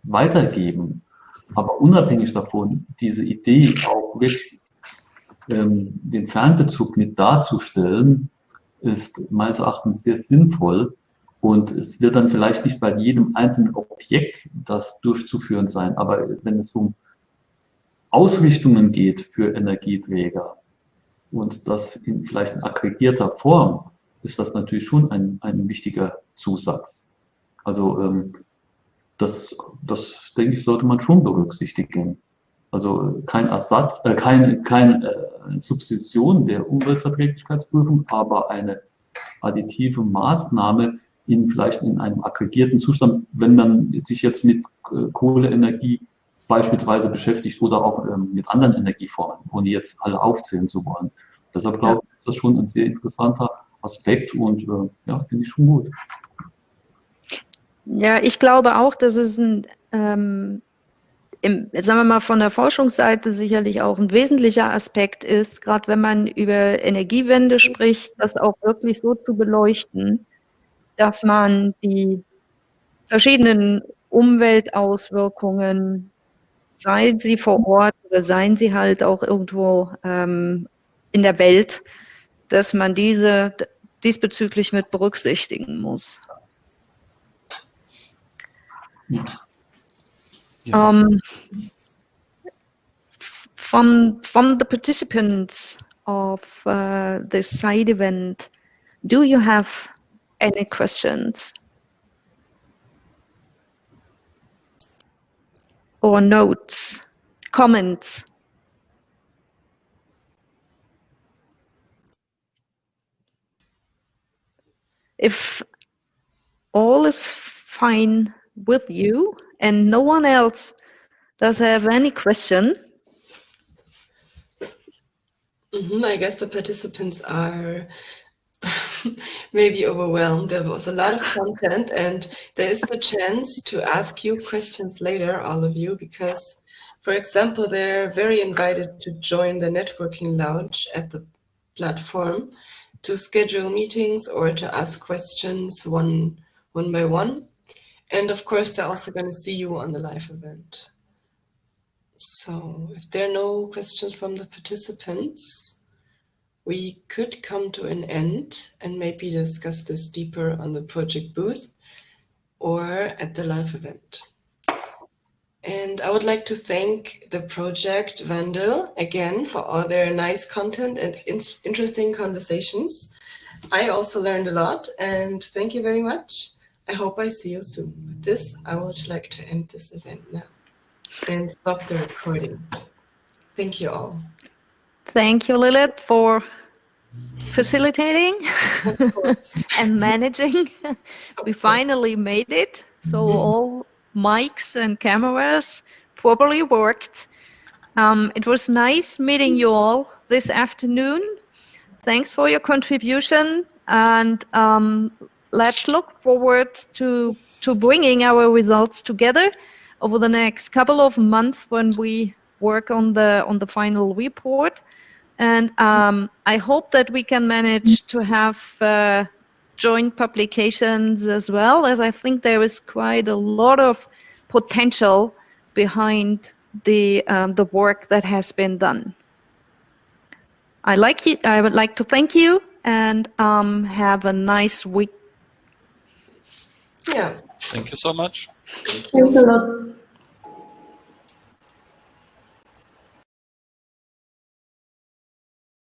weitergeben. Aber unabhängig davon, diese Idee auch wirklich den Fernbezug mit darzustellen, ist meines Erachtens sehr sinnvoll. Und es wird dann vielleicht nicht bei jedem einzelnen Objekt das durchzuführen sein, aber wenn es um Ausrichtungen geht für Energieträger und das in vielleicht in aggregierter Form, ist das natürlich schon ein wichtiger Zusatz. Also das denke ich, sollte man schon berücksichtigen. Also kein Ersatz, keine Substitution der Umweltverträglichkeitsprüfung, aber eine additive Maßnahme vielleicht in einem aggregierten Zustand, wenn man sich jetzt mit Kohleenergie beispielsweise beschäftigt oder auch mit anderen Energieformen, ohne jetzt alle aufzählen zu wollen. Deshalb glaube ich, ist das schon ein sehr interessanter Aspekt und finde ich schon gut. Ja, ich glaube auch, dass es sagen wir mal, von der Forschungsseite sicherlich auch ein wesentlicher Aspekt ist, gerade wenn man über Energiewende spricht, das auch wirklich so zu beleuchten, dass man die verschiedenen Umweltauswirkungen, seien sie vor Ort oder seien sie halt auch irgendwo in der Welt, dass man diese diesbezüglich mit berücksichtigen muss. Ja. From the participants of this side event, do you have any questions or notes, comments? If all is fine with you and no one else does have any question, I guess the participants are maybe overwhelmed. There was a lot of content, and there is the chance to ask you questions later, all of you, because, for example, they're very invited to join the networking lounge at the platform to schedule meetings or to ask questions one by one. And of course, they're also going to see you on the live event. So if there are no questions from the participants, we could come to an end and maybe discuss this deeper on the project booth or at the live event. And I would like to thank the project WANDEL again for all their nice content and interesting conversations. I also learned a lot, and thank you very much. I hope I see you soon. With this, I would like to end this event now and stop the recording. Thank you all. thank you, Lilith, for facilitating and managing. We finally made it. So all mics and cameras properly worked. It was nice meeting you all this afternoon. Thanks for your contribution, and let's look forward to bringing our results together over the next couple of months when we work on the final report. And I hope that we can manage to have joint publications as well, as I think there is quite a lot of potential behind the work that has been done. I would like to thank you, and have a nice week. Yeah. Thank you so much. Thanks a lot.